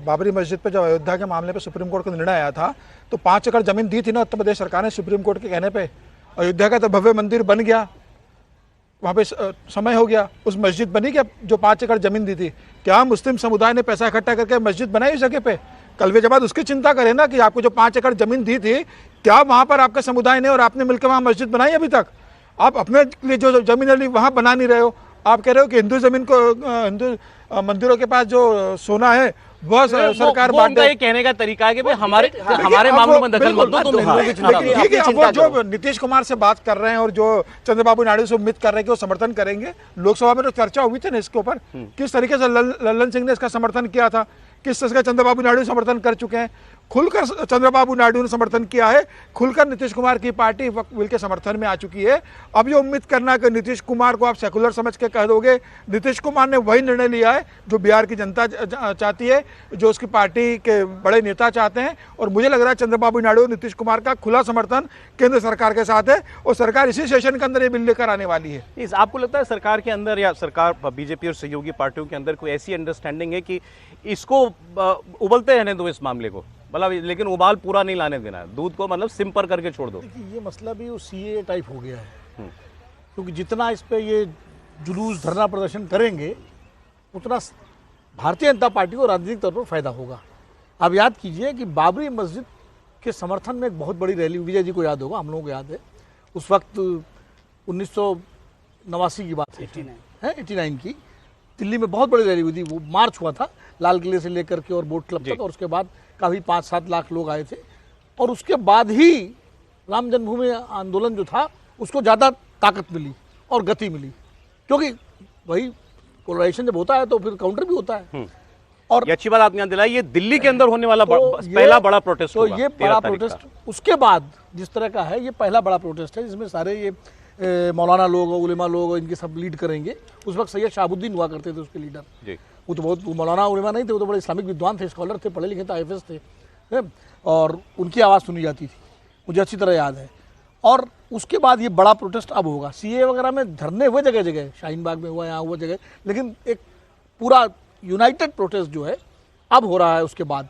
बाबरी मस्जिद पे जब अयोध्या के मामले पे सुप्रीम कोर्ट का निर्णय आया था तो 5 एकड़ जमीन दी थी ना उत्तर प्रदेश सरकार ने सुप्रीम कोर्ट के कहने पे। अयोध्या का तो भव्य मंदिर बन गया, वहाँ पे समय हो गया, उस मस्जिद बनी क्या जो 5 एकड़ जमीन दी थी? क्या मुस्लिम समुदाय ने पैसा इकट्ठा करके मस्जिद बनाई उस जगह पे? कलवे जवाब उसकी चिंता करें ना कि आपको जो 5 एकड़ जमीन दी थी, क्या वहाँ पर आपके समुदाय ने और आपने मिलकर वहाँ मस्जिद बनाई अभी तक? आप अपने लिए जो जमीन है वहाँ बना नहीं रहे हो। आप कह रहे हो कि हिंदू जमीन को, हिंदू मंदिरों के पास जो सोना है वह सरकार बांट दे। ये कहने का तरीका है कि भाई हमारे मामलों में दखल मत दो, तुम हिंदुओं की चिंता करो। ठीक है, अब वो जो नीतीश कुमार से बात कर रहे हैं और जो चंद्रबाबू नायडू से उम्मीद कर रहे हैं कि वो समर्थन करेंगे, लोकसभा में तो चर्चा हुई थी ना इसके ऊपर, किस तरीके से लल्लन सिंह ने इसका समर्थन किया था, किस तरह का चंद्रबाबू नायडू समर्थन कर चुके हैं। खुलकर चंद्रबाबू नायडू ने समर्थन किया है, खुलकर नीतीश कुमार की पार्टी वक्त बिल के समर्थन में आ चुकी है। अब ये उम्मीद करना कि नीतीश कुमार को आप सेकुलर समझ के कह दोगे, नीतीश कुमार ने वही निर्णय लिया है जो बिहार की जनता चाहती है, जो उसकी पार्टी के बड़े नेता चाहते हैं। और मुझे लग रहा है चंद्रबाबू नायडू नीतीश कुमार का खुला समर्थन केंद्र सरकार के साथ है और सरकार इसी सेशन के अंदर ये बिल लेकर आने वाली है। आपको लगता है सरकार के अंदर या सरकार बीजेपी और सहयोगी पार्टियों के अंदर कोई ऐसी अंडरस्टैंडिंग है कि इसको उबलते रहने दो इस मामले को, मतलब लेकिन उबाल पूरा नहीं लाने देना है, दूध को मतलब सिंपर करके छोड़ दो? देखिए, ये मसला भी सीए टाइप हो गया है, क्योंकि जितना इस पे ये जुलूस धरना प्रदर्शन करेंगे उतना भारतीय जनता पार्टी को राजनीतिक तौर पर फायदा होगा। आप याद कीजिए कि बाबरी मस्जिद के समर्थन में एक बहुत बड़ी रैली, विजय जी को याद होगा, हम लोगों को याद है, उस वक्त 1989 की बात है, 89 की, दिल्ली में बहुत बड़ी रैली हुई थी। वो मार्च हुआ था लाल किले से लेकर के और बोट क्लब तक, और उसके बाद काफ़ी 5-7 लाख लोग आए थे। और उसके बाद ही राम जन्मभूमि आंदोलन जो था उसको ज़्यादा ताकत मिली और गति मिली, क्योंकि वही पोलराइजेशन जब होता है तो फिर काउंटर भी होता है। और ये अच्छी बात आपने दिलाई, ये दिल्ली के अंदर होने वाला पहला बड़ा प्रोटेस्ट होगा। ये बड़ा प्रोटेस्ट उसके बाद जिस तरह का है, ये पहला बड़ा प्रोटेस्ट है जिसमें सारे ये मौलाना लोग, उलेमा लोग, इनके सब लीड करेंगे। उस वक्त सैयद शाहबुद्दीन हुआ करते थे उसके लीडर जी। वो तो बहुत मौलाना उलेमा नहीं थे, वो तो बड़े इस्लामिक विद्वान थे, स्कॉलर थे, पढ़े लिखे थे, IFS थे, और उनकी आवाज़ सुनी जाती थी, मुझे अच्छी तरह याद है। और उसके बाद ये बड़ा प्रोटेस्ट अब होगा। CA वगैरह में धरने हुए जगह जगह, शाहीन बाग में हुआ, यहाँ हुआ जगह, लेकिन एक पूरा यूनाइटेड प्रोटेस्ट जो है अब हो रहा है उसके बाद।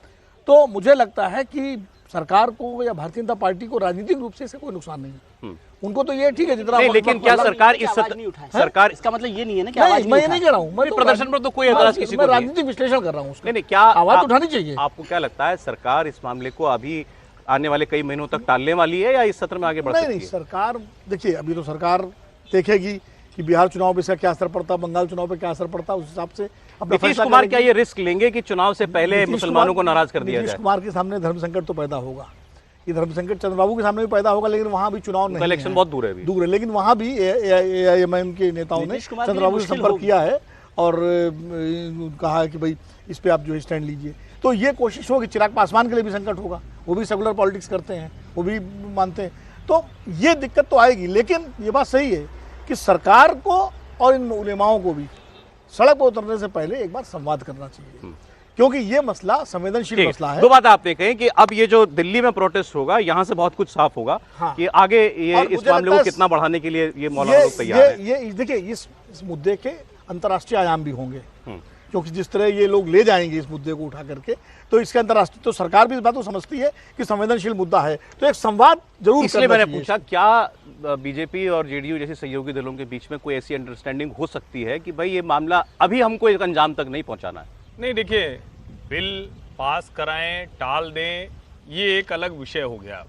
तो मुझे लगता है कि सरकार को या भारतीय जनता पार्टी को राजनीतिक रूप से इससे कोई नुकसान नहीं है। उनको तो ये ठीक है जितना, लेकिन क्या सरकार इस सरकार, इसका मतलब ये नहीं है ना कि मैं ये नहीं कह रहा हूँ, मैं प्रदर्शन पर तो कोई एतराज किसी को नहीं, राजनीतिक विश्लेषण कर रहा हूँ। नहीं, क्या आवाज उठानी चाहिए। आपको क्या लगता है सरकार इस मामले को अभी आने वाले कई महीनों तक टालने वाली है या इस सत्र में आगे बढ़ सकती है? नहीं, सरकार देखिए, अभी तो सरकार देखेगी कि बिहार चुनाव पे इसका क्या असर पड़ता, बंगाल चुनाव पे क्या असर पड़ता, उस हिसाब से नीतीश कुमार क्या ये रिस्क लेंगे कि चुनाव से पहले मुसलमानों को नाराज कर दिया जाए? नीतीश कुमार के सामने धर्म संकट तो पैदा होगा, ये धर्म संकट चंद्रबाबू के सामने भी पैदा होगा, लेकिन वहां भी चुनाव नहीं, इलेक्शन बहुत दूर है, दूर है, लेकिन वहां भी AIMIM के नेताओं ने चंद्रबाबू से संपर्क किया है और कहा है कि भाई इस पे आप जो स्टैंड लीजिए। तो ये कोशिश होगी। चिराग पासवान के लिए भी संकट होगा, वो भी सेकुलर पॉलिटिक्स करते हैं, वो भी मानते हैं, तो ये दिक्कत तो आएगी। लेकिन ये बात सही है कि सरकार को और इन उलेमाओं को भी सड़क पर उतरने से पहले एक बार संवाद करना चाहिए, क्योंकि ये मसला संवेदनशील मसला है। दो बात आपने कही कि अब ये जो दिल्ली में प्रोटेस्ट होगा, यहाँ से बहुत कुछ साफ होगा कि आगे ये इस मामले को कितना बढ़ाने के लिए ये मौलाना लोग तैयार हैं। ये देखिए, इस मुद्दे के अंतर्राष्ट्रीय आयाम भी होंगे, क्योंकि जिस तरह ये लोग ले जाएंगे इस मुद्दे को उठा करके, तो इसके अंतर्राष्ट्रीय, तो सरकार भी इस बात को समझती है कि संवेदनशील मुद्दा है, तो एक संवाद जरूर। इसलिए मैंने पूछा, क्या बीजेपी और JDU जैसे सहयोगी दलों के बीच में कोई ऐसी अंडरस्टैंडिंग हो सकती है कि भाई ये मामला अभी हमको एक अंजाम तक नहीं पहुंचाना है? नहीं, देखिए, बिल पास कराएं, टाल दें, ये एक अलग विषय हो गया।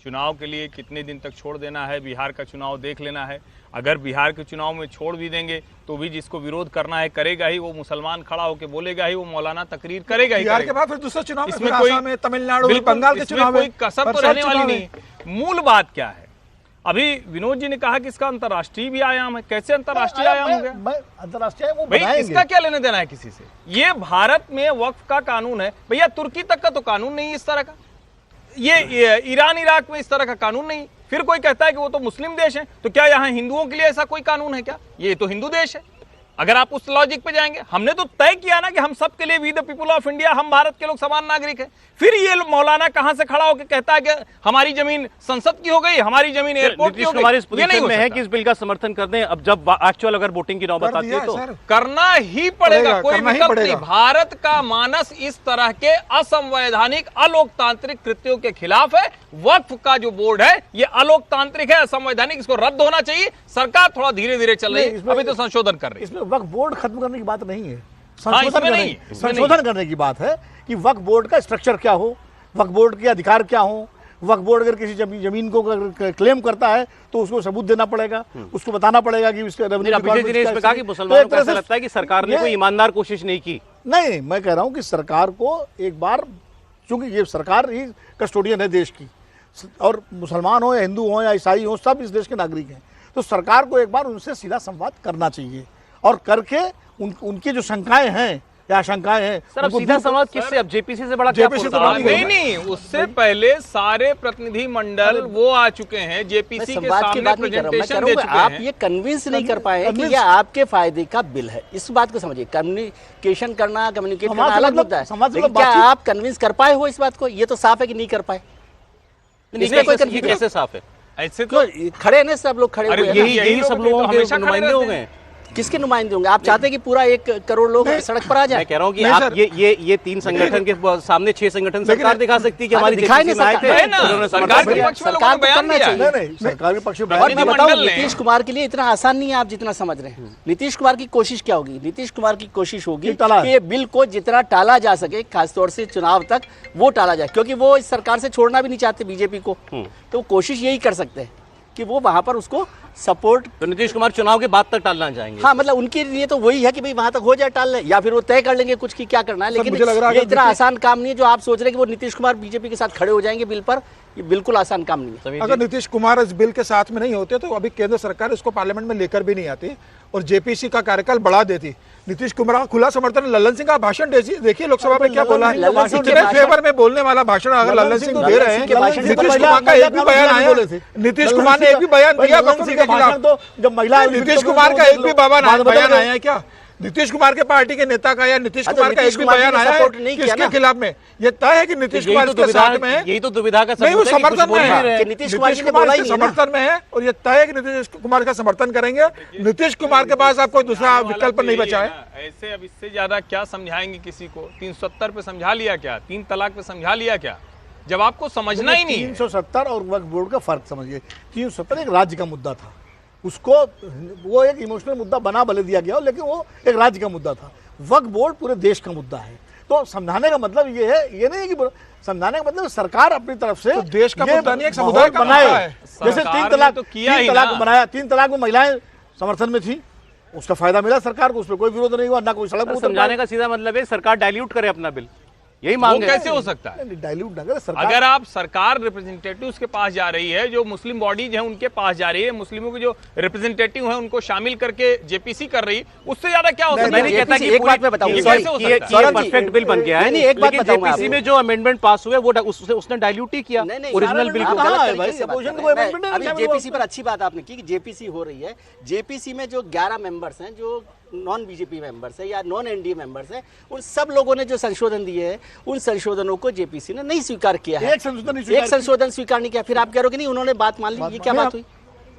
चुनाव के लिए कितने दिन तक छोड़ देना है, बिहार का चुनाव देख लेना है। अगर बिहार के चुनाव में छोड़ भी देंगे तो भी जिसको विरोध करना है करेगा ही, वो मुसलमान खड़ा होकर बोलेगा ही, वो मौलाना तकरीर करेगा ही। बिहार के बाद फिर दूसरा चुनाव, इसमें कोई तमिलनाडु, बंगाल के चुनाव, कोई कसर तो रहने वाली नहीं। मूल बात क्या है, अभी विनोद जी ने कहा कि इसका अंतर्राष्ट्रीय भी आयाम है। कैसे अंतर्राष्ट्रीय आयाम हो गया? अंतर्राष्ट्रीय वो भाई, इसका क्या लेने देना है किसी से? ये भारत में वक्फ का कानून है भैया, तुर्की तक का तो कानून नहीं इस तरह का, ये ईरान इराक में इस तरह का कानून नहीं। फिर कोई कहता है कि वो तो मुस्लिम देश है, तो क्या यहाँ हिंदुओं के लिए ऐसा कोई कानून है क्या? ये तो हिंदू देश है। अगर आप उस लॉजिक पे जाएंगे, हमने तो तय किया ना कि हम सब के लिए we the people of India, हम भारत के लोग समान नागरिक हैं। फिर ये मौलाना कहां से खड़ा होकर कहता है कि हमारी जमीन संसद की हो गई, हमारी जमीन एयरपोर्ट की हो गई। इस पोजीशन में है कि इस बिल का समर्थन कर दें, अब जब एक्चुअल अगर वोटिंग की नौबत आती है तो करना ही पड़ेगा, कोई विकल्प नहीं। भारत का मानस इस तरह के असंवैधानिक अलोकतांत्रिक कृत्यों के खिलाफ है। वक्फ का जो बोर्ड है ये अलोकतांत्रिक है, असंवैधानिक, इसको रद्द होना चाहिए। सरकार थोड़ा धीरे धीरे चल रही है, अभी तो संशोधन कर रही है। इसमें वक्फ बोर्ड खत्म करने की बात नहीं है, इसमें संशोधन करने की बात है कि वक्फ बोर्ड का स्ट्रक्चर क्या हो, वक्फ बोर्ड के अधिकार क्या हो। वक्फ बोर्ड अगर किसी जमीन को क्लेम करता है तो उसको सबूत देना पड़ेगा, उसको बताना पड़ेगा कि उसके रेवेन्यू कहा कि मुसलमानों को ऐसा लगता है कि सरकार ने कोई ईमानदार कोशिश नहीं की। नहीं, मैं कह रहा हूं कि सरकार को एक बार, चूंकि ये सरकार ही कस्टोडियन है देश की, और मुसलमान हो या हिंदू हो या ईसाई हो, सब इस देश के नागरिक हैं, तो सरकार को एक बार उनसे सीधा संवाद करना चाहिए और करके उनकी जो शंकाएं हैं या आशंकाएं हैं। सर अब सीधा संवाद किससे? अब जेपीसी से बड़ा क्या? नहीं, उससे पहले सारे प्रतिनिधि मंडल वो आ चुके हैं, जेपीसी के सामने प्रेजेंटेशन दे चुके हैं। आप ये कन्विंस नहीं कर पाए कि ये आपके फायदे का बिल है, इस बात को समझिए। कम्युनिकेशन करना, कम्युनिकेट करना अलग मुद्दा है, लेकिन क्या आप कन्विंस कर पाए हो इस बात को? ये तो साफ है कि नहीं कर पाए। इसमें कोई कंफ्यूजन कैसे साफ है? ऐसे तो खड़े हैं, सब लोग खड़े हुए हैं। यही सब लोगों के नुमाइंदे हो गए। किसके नुमाइंदे होंगे? आप चाहते हैं कि पूरा 1 करोड़ लोग सड़क पर आ जाए? मैं कह रहा हूं कि आप ये 3 संगठन के सामने 6 संगठन सरकार दिखा सकती है कि हमारी दिखाई नहीं सरकार के पक्ष में करना चाहिए। सरकार के पक्ष में और मैं बताऊं, नीतीश कुमार के लिए इतना आसान नहीं है आप जितना समझ रहे हैं। नीतीश कुमार की कोशिश क्या होगी? नीतीश कुमार की कोशिश होगी कि ये बिल को जितना टाला जा सके, खासतौर से चुनाव तक, वो टाला जाए, क्योंकि वो इस सरकार से छोड़ना भी नहीं चाहते बीजेपी को। तो कोशिश यही कर सकते हैं कि वो वहां पर उसको सपोर्ट। तो नीतीश कुमार चुनाव के बाद तक टालना चाहेंगे? हाँ, मतलब उनके लिए तो वही है कि भाई वहां तक हो जाए, टाल ले, या फिर वो तय कर लेंगे कुछ की क्या करना है। लेकिन ये इतना आसान काम नहीं है जो आप सोच रहे हैं कि वो नीतीश कुमार बीजेपी के साथ खड़े हो जाएंगे बिल पर। ये बिल्कुल आसान काम नहीं है। अगर नीतीश कुमार इस बिल के साथ में नहीं होते तो अभी केंद्र सरकार इसको पार्लियामेंट में लेकर भी नहीं आती और जेपीसी का कार्यकाल बढ़ा देती। नीतीश कुमार का खुला समर्थन, लल्लन सिंह का भाषण देखिए लोकसभा में क्या बोला है। इतने फेवर में बोलने वाला भाषण अगर लल्लन सिंह दे रहे हैं, नीतीश कुमार का एक भी बयान आया? नीतीश कुमार ने एक भी बयान दिया बक्सर के खिलाफ? जब महिला नीतीश कुमार का एक भी बयान आया है क्या? नीतीश कुमार के पार्टी के नेता का या नीतीश कुमार का एक भी बयान आया है किसके खिलाफ में? ये तय है कि नीतीश कुमार इसके साथ में है। यही तो दुविधा का नहीं, वो समर्थन में है, नीतीश कुमार के समर्थन में है और ये तय है कि नीतीश कुमार का समर्थन करेंगे। नीतीश कुमार के पास आप कोई दूसरा विकल्प नहीं बचा है। ऐसे अब इससे ज्यादा क्या समझाएंगे किसी को? 370 पे समझा लिया क्या? 3 तलाक पे समझा लिया क्या? जब आपको समझना ही नहीं है। 370 और वक्फ बोर्ड का फर्क समझिए। 370 एक राज्य का मुद्दा था, उसको वो एक इमोशनल मुद्दा बना भले दिया गया हो, लेकिन वो एक राज्य का मुद्दा था। वक्फ बोर्ड पूरे देश का मुद्दा है। तो समझाने का मतलब ये है, ये नहीं है कि समझाने का मतलब सरकार अपनी तरफ से तो देश का मुद्दा नहीं, एक समुदाय का बनाए। मुद्दा है। जैसे 3 तलाक बनाया, 3 तलाक में महिलाएं समर्थन में थी, उसका फायदा मिला सरकार को, उस पर कोई विरोध नहीं हुआ, ना कोई सड़क पर। समझाने का सीधा मतलब है सरकार डाइल्यूट करे अपना बिल, यही मांग है। कैसे हो सकता है? डाइल्यूट ना करे सरकार। अगर आप सरकार रिप्रेजेंटेटिव्स के पास जा रही है, जो मुस्लिम बॉडीज हैं उनके पास जा रही है, मुस्लिमों के जो रिप्रेजेंटेटिव हैं उनको शामिल करके जेपीसी कर रही, उससे ज्यादा क्या हो सकता है? मैं नहीं कहता कि एक बात मैं बताऊं, परफेक्ट बिल बन गया है, एक बात बताऊं, जेपीसी में जो अमेंडमेंट पास हुए वो उसने डाइल्यूट ही किया ओरिजिनल बिल को। अभी जेपीसी पर अच्छी बात आपने की कि जेपीसी हो रही है। जेपीसी में जो 11 मेंबर्स हैं, जो नॉन बीजेपी मेंबर्स है या नॉन एनडीए मेंबर्स हैं, उन सब लोगों ने जो संशोधन दिए हैं, उन संशोधनों को जेपीसी ने नहीं स्वीकार किया है। एक संशोधन स्वीकार नहीं किया। फिर आप कह रहे हो कि नहीं उन्होंने बात मान ली, ये क्या बात हुई?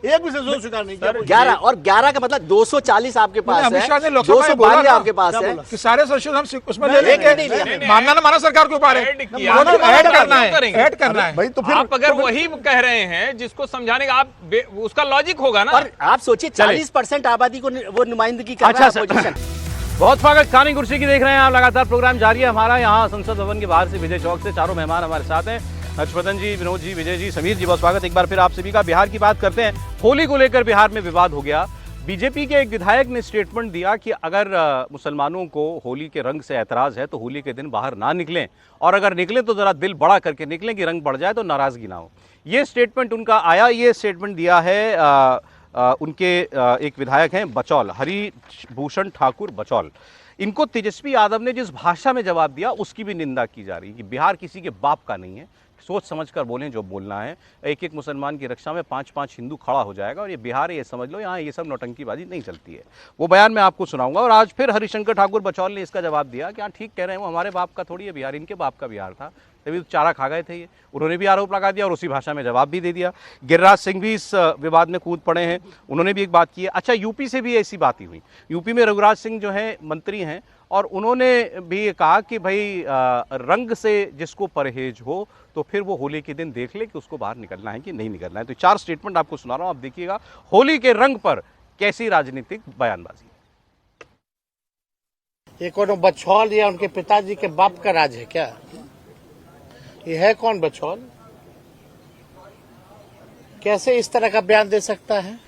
एक भी संशोधन स्वीकार नहीं किया। 11 और 11 का मतलब 240 आपके पास है, 212 आपके पास है कि सारे संशोधन उसमें ले लेंगे। मानना ना माना सरकार के ऊपर है, ऐड करना है भाई। तो फिर आप अगर वही कह रहे हैं जिसको समझाने का, आप उसका लॉजिक होगा ना। और आप सोचिए 40% आबादी को वो नुमाइंदगी कर रहा है अपोजिशन। बहुत स्वागत, खानी कुर्सी की देख रहे हैं आप, लगातार प्रोग्राम जारी है हमारा। यहाँ संसद भवन के बाहर से विजय चौक से चारों मेहमान हमारे साथ हैं, हर्षवर्धन जी, विनोद जी, विजय जी, समीर जी, बहुत स्वागत एक बार फिर आप सभी का। बिहार की बात करते हैं। होली को लेकर बिहार में विवाद हो गया। बीजेपी के एक विधायक ने स्टेटमेंट दिया कि अगर मुसलमानों को होली के रंग से ऐतराज है तो होली के दिन बाहर ना निकलें, और अगर निकलें तो जरा दिल बड़ा करके निकलें कि रंग बढ़ जाए तो नाराजगी ना हो। ये स्टेटमेंट उनका आया। ये स्टेटमेंट दिया है उनके एक विधायक हैं बचौल, हरिभूषण ठाकुर बचौल। इनको तेजस्वी यादव ने जिस भाषा में जवाब दिया उसकी भी निंदा की जा रही है कि बिहार किसी के बाप का नहीं है, सोच समझकर बोलें जो बोलना है। एक एक मुसलमान की रक्षा में 5-5 हिंदू खड़ा हो जाएगा और ये बिहार है, ये समझ लो, यहाँ ये सब नौटंकीबाजी नहीं चलती है। वो बयान मैं आपको सुनाऊंगा। और आज फिर हरिशंकर ठाकुर बचौल ने इसका जवाब दिया कि हाँ ठीक कह रहे हैं, वो हमारे बाप का थोड़ी है बिहार, इनके बाप का बिहार था, तभी तो चारा खा गए थे ये। उन्होंने भी आरोप लगा दिया और उसी भाषा में जवाब भी दे दिया। गिरिराज सिंह भी इस विवाद में कूद पड़े हैं, उन्होंने भी एक बात की है। अच्छा, यूपी से भी ऐसी बात ही हुई। यूपी में रघुराज सिंह जो है मंत्री हैं और उन्होंने भी ये कहा कि भाई रंग से जिसको परहेज हो तो फिर वो होली के दिन देख ले कि उसको बाहर निकलना है कि नहीं निकलना है। तो 4 स्टेटमेंट आपको सुना रहा हूं, आप देखिएगा होली के रंग पर कैसी राजनीतिक बयानबाजी। ये कौन बछौल या उनके पिताजी के बाप का राज है क्या? ये है कौन बछौल? कैसे इस तरह का बयान दे सकता है?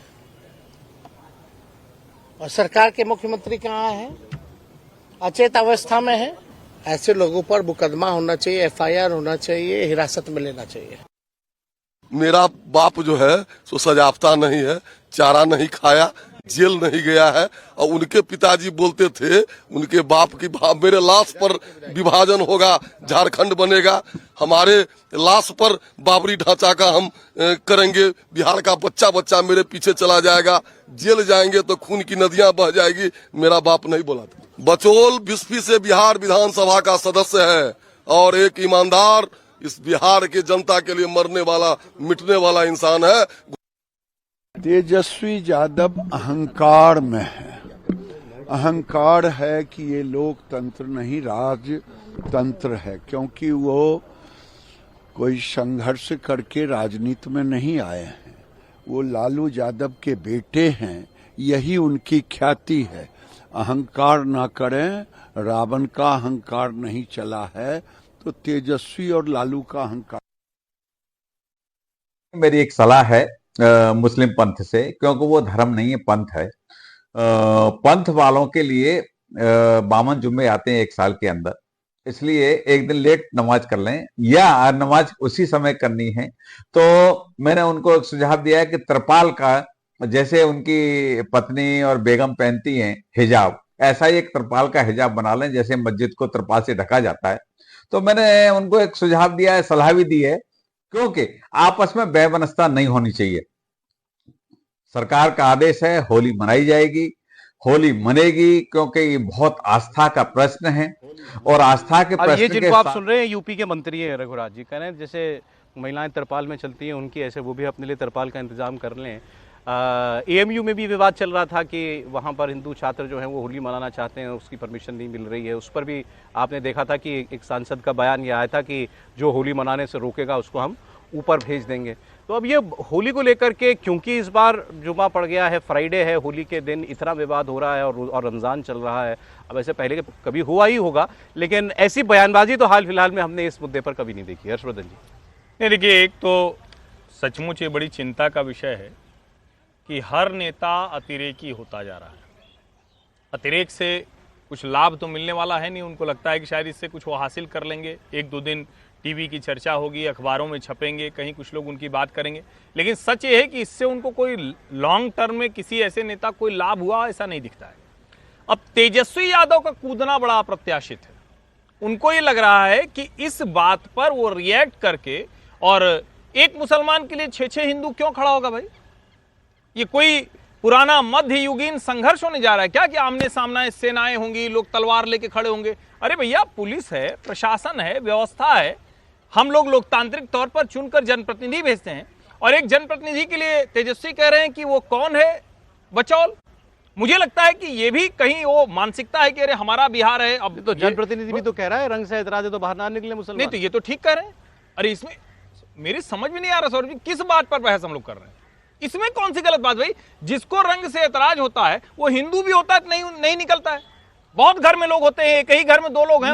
और सरकार के मुख्यमंत्री कहाँ है? अचेत अवस्था में है। ऐसे लोगों पर मुकदमा होना चाहिए, FIR होना चाहिए, हिरासत में लेना चाहिए। मेरा बाप जो है सो सजाफता नहीं है, चारा नहीं खाया, जेल नहीं गया है। और उनके पिताजी बोलते थे उनके बाप की मेरे लाश पर विभाजन होगा, झारखंड बनेगा, हमारे लाश पर बाबरी ढांचा का हम करेंगे, बिहार का बच्चा बच्चा मेरे पीछे चला जाएगा, जेल जाएंगे तो खून की नदियां बह जाएगी। मेरा बाप नहीं बोला था। बचौल बिस्फी से बिहार विधानसभा का सदस्य है और एक ईमानदार इस बिहार के जनता के लिए मरने वाला मिटने वाला इंसान है। तेजस्वी यादव अहंकार में है। अहंकार है कि ये लोकतंत्र नहीं राजतंत्र है, क्योंकि वो कोई संघर्ष करके राजनीति में नहीं आए हैं। वो लालू यादव के बेटे हैं, यही उनकी ख्याति है। अहंकार ना करें, रावण का अहंकार नहीं चला है तो तेजस्वी और लालू का अहंकार। मेरी एक सलाह है मुस्लिम पंथ से, क्योंकि वो धर्म नहीं है, पंथ है। पंथ वालों के लिए 52 जुम्मे आते हैं एक साल के अंदर, इसलिए एक दिन लेट नमाज कर लें या नमाज उसी समय करनी है। तो मैंने उनको एक सुझाव दिया है कि त्रिपाल का, जैसे उनकी पत्नी और बेगम पहनती हैं हिजाब, ऐसा ही एक त्रिपाल का हिजाब बना लें, जैसे मस्जिद को त्रिपाल से ढका जाता है। तो मैंने उनको एक सुझाव दिया है, सलाह भी दी है, क्योंकि आपस में बेबनस्ता नहीं होनी चाहिए। सरकार का आदेश है, होली मनाई जाएगी, होली मनेगी, क्योंकि ये बहुत आस्था का प्रश्न है और आस्था के प्रश्न ये जिनको आप सुन रहे हैं यूपी के मंत्री है रघुराज जी, कह रहे हैं जैसे महिलाएं तरपाल में चलती हैं उनकी, ऐसे वो भी अपने लिए तरपाल का इंतजाम कर लें। AMU में भी विवाद चल रहा था कि वहाँ पर हिंदू छात्र जो हैं वो होली मनाना चाहते हैं, उसकी परमिशन नहीं मिल रही है। उस पर भी आपने देखा था कि एक सांसद का बयान ये आया था कि जो होली मनाने से रोकेगा उसको हम ऊपर भेज देंगे। तो अब ये होली को लेकर के, क्योंकि इस बार जुमा पड़ गया है, फ्राइडे है, होली के दिन इतना विवाद हो रहा है और रमज़ान चल रहा है। अब ऐसे पहले कभी हुआ ही होगा, लेकिन ऐसी बयानबाजी तो हाल फिलहाल में हमने इस मुद्दे पर कभी नहीं देखी। हर्षवर्धन जी, नहीं देखिए, एक तो सचमुच ये बड़ी चिंता का विषय है कि हर नेता अतिरेकी होता जा रहा है। अतिरेक से कुछ लाभ तो मिलने वाला है नहीं, उनको लगता है कि शायद इससे कुछ वो हासिल कर लेंगे, 1-2 दिन टीवी की चर्चा होगी, अखबारों में छपेंगे, कहीं कुछ लोग उनकी बात करेंगे, लेकिन सच ये है कि इससे उनको कोई लॉन्ग टर्म में किसी ऐसे नेता कोई लाभ हुआ ऐसा नहीं दिखता है। अब तेजस्वी यादव का कूदना बड़ा अप्रत्याशित है। उनको ये लग रहा है कि इस बात पर वो रिएक्ट करके, और एक मुसलमान के लिए 6-6 हिंदू क्यों खड़ा होगा भाई? ये कोई पुराना मध्ययुगीन संघर्ष होने जा रहा है क्या कि आमने सामने सेनाएं होंगी, लोग तलवार लेके खड़े होंगे? अरे भैया, पुलिस है, प्रशासन है, व्यवस्था है। हम लोग लोकतांत्रिक तौर पर चुनकर जनप्रतिनिधि भेजते हैं, और एक जनप्रतिनिधि के लिए तेजस्वी कह रहे हैं कि वो कौन है, बचौल। मुझे लगता है कि ये भी कहीं वो मानसिकता है कि अरे हमारा बिहार है। अब तो जनप्रतिनिधि भी तो कह रहा है रंग से ऐतराज है तो बाहर ना निकले मुसलमान। नहीं तो ये तो ठीक कह रहे हैं। अरे इसमें मेरी समझ में नहीं आ रहा सौरभ जी, किस बात पर बहस हम लोग कर रहे हैं? इसमें कौन सी गलत बात भाई? जिसको रंग से ऐतराज होता है वो हिंदू भी होता है, नहीं निकलता है। बहुत घर में लोग होते हैं, एक ही घर में 2 लोग हैं,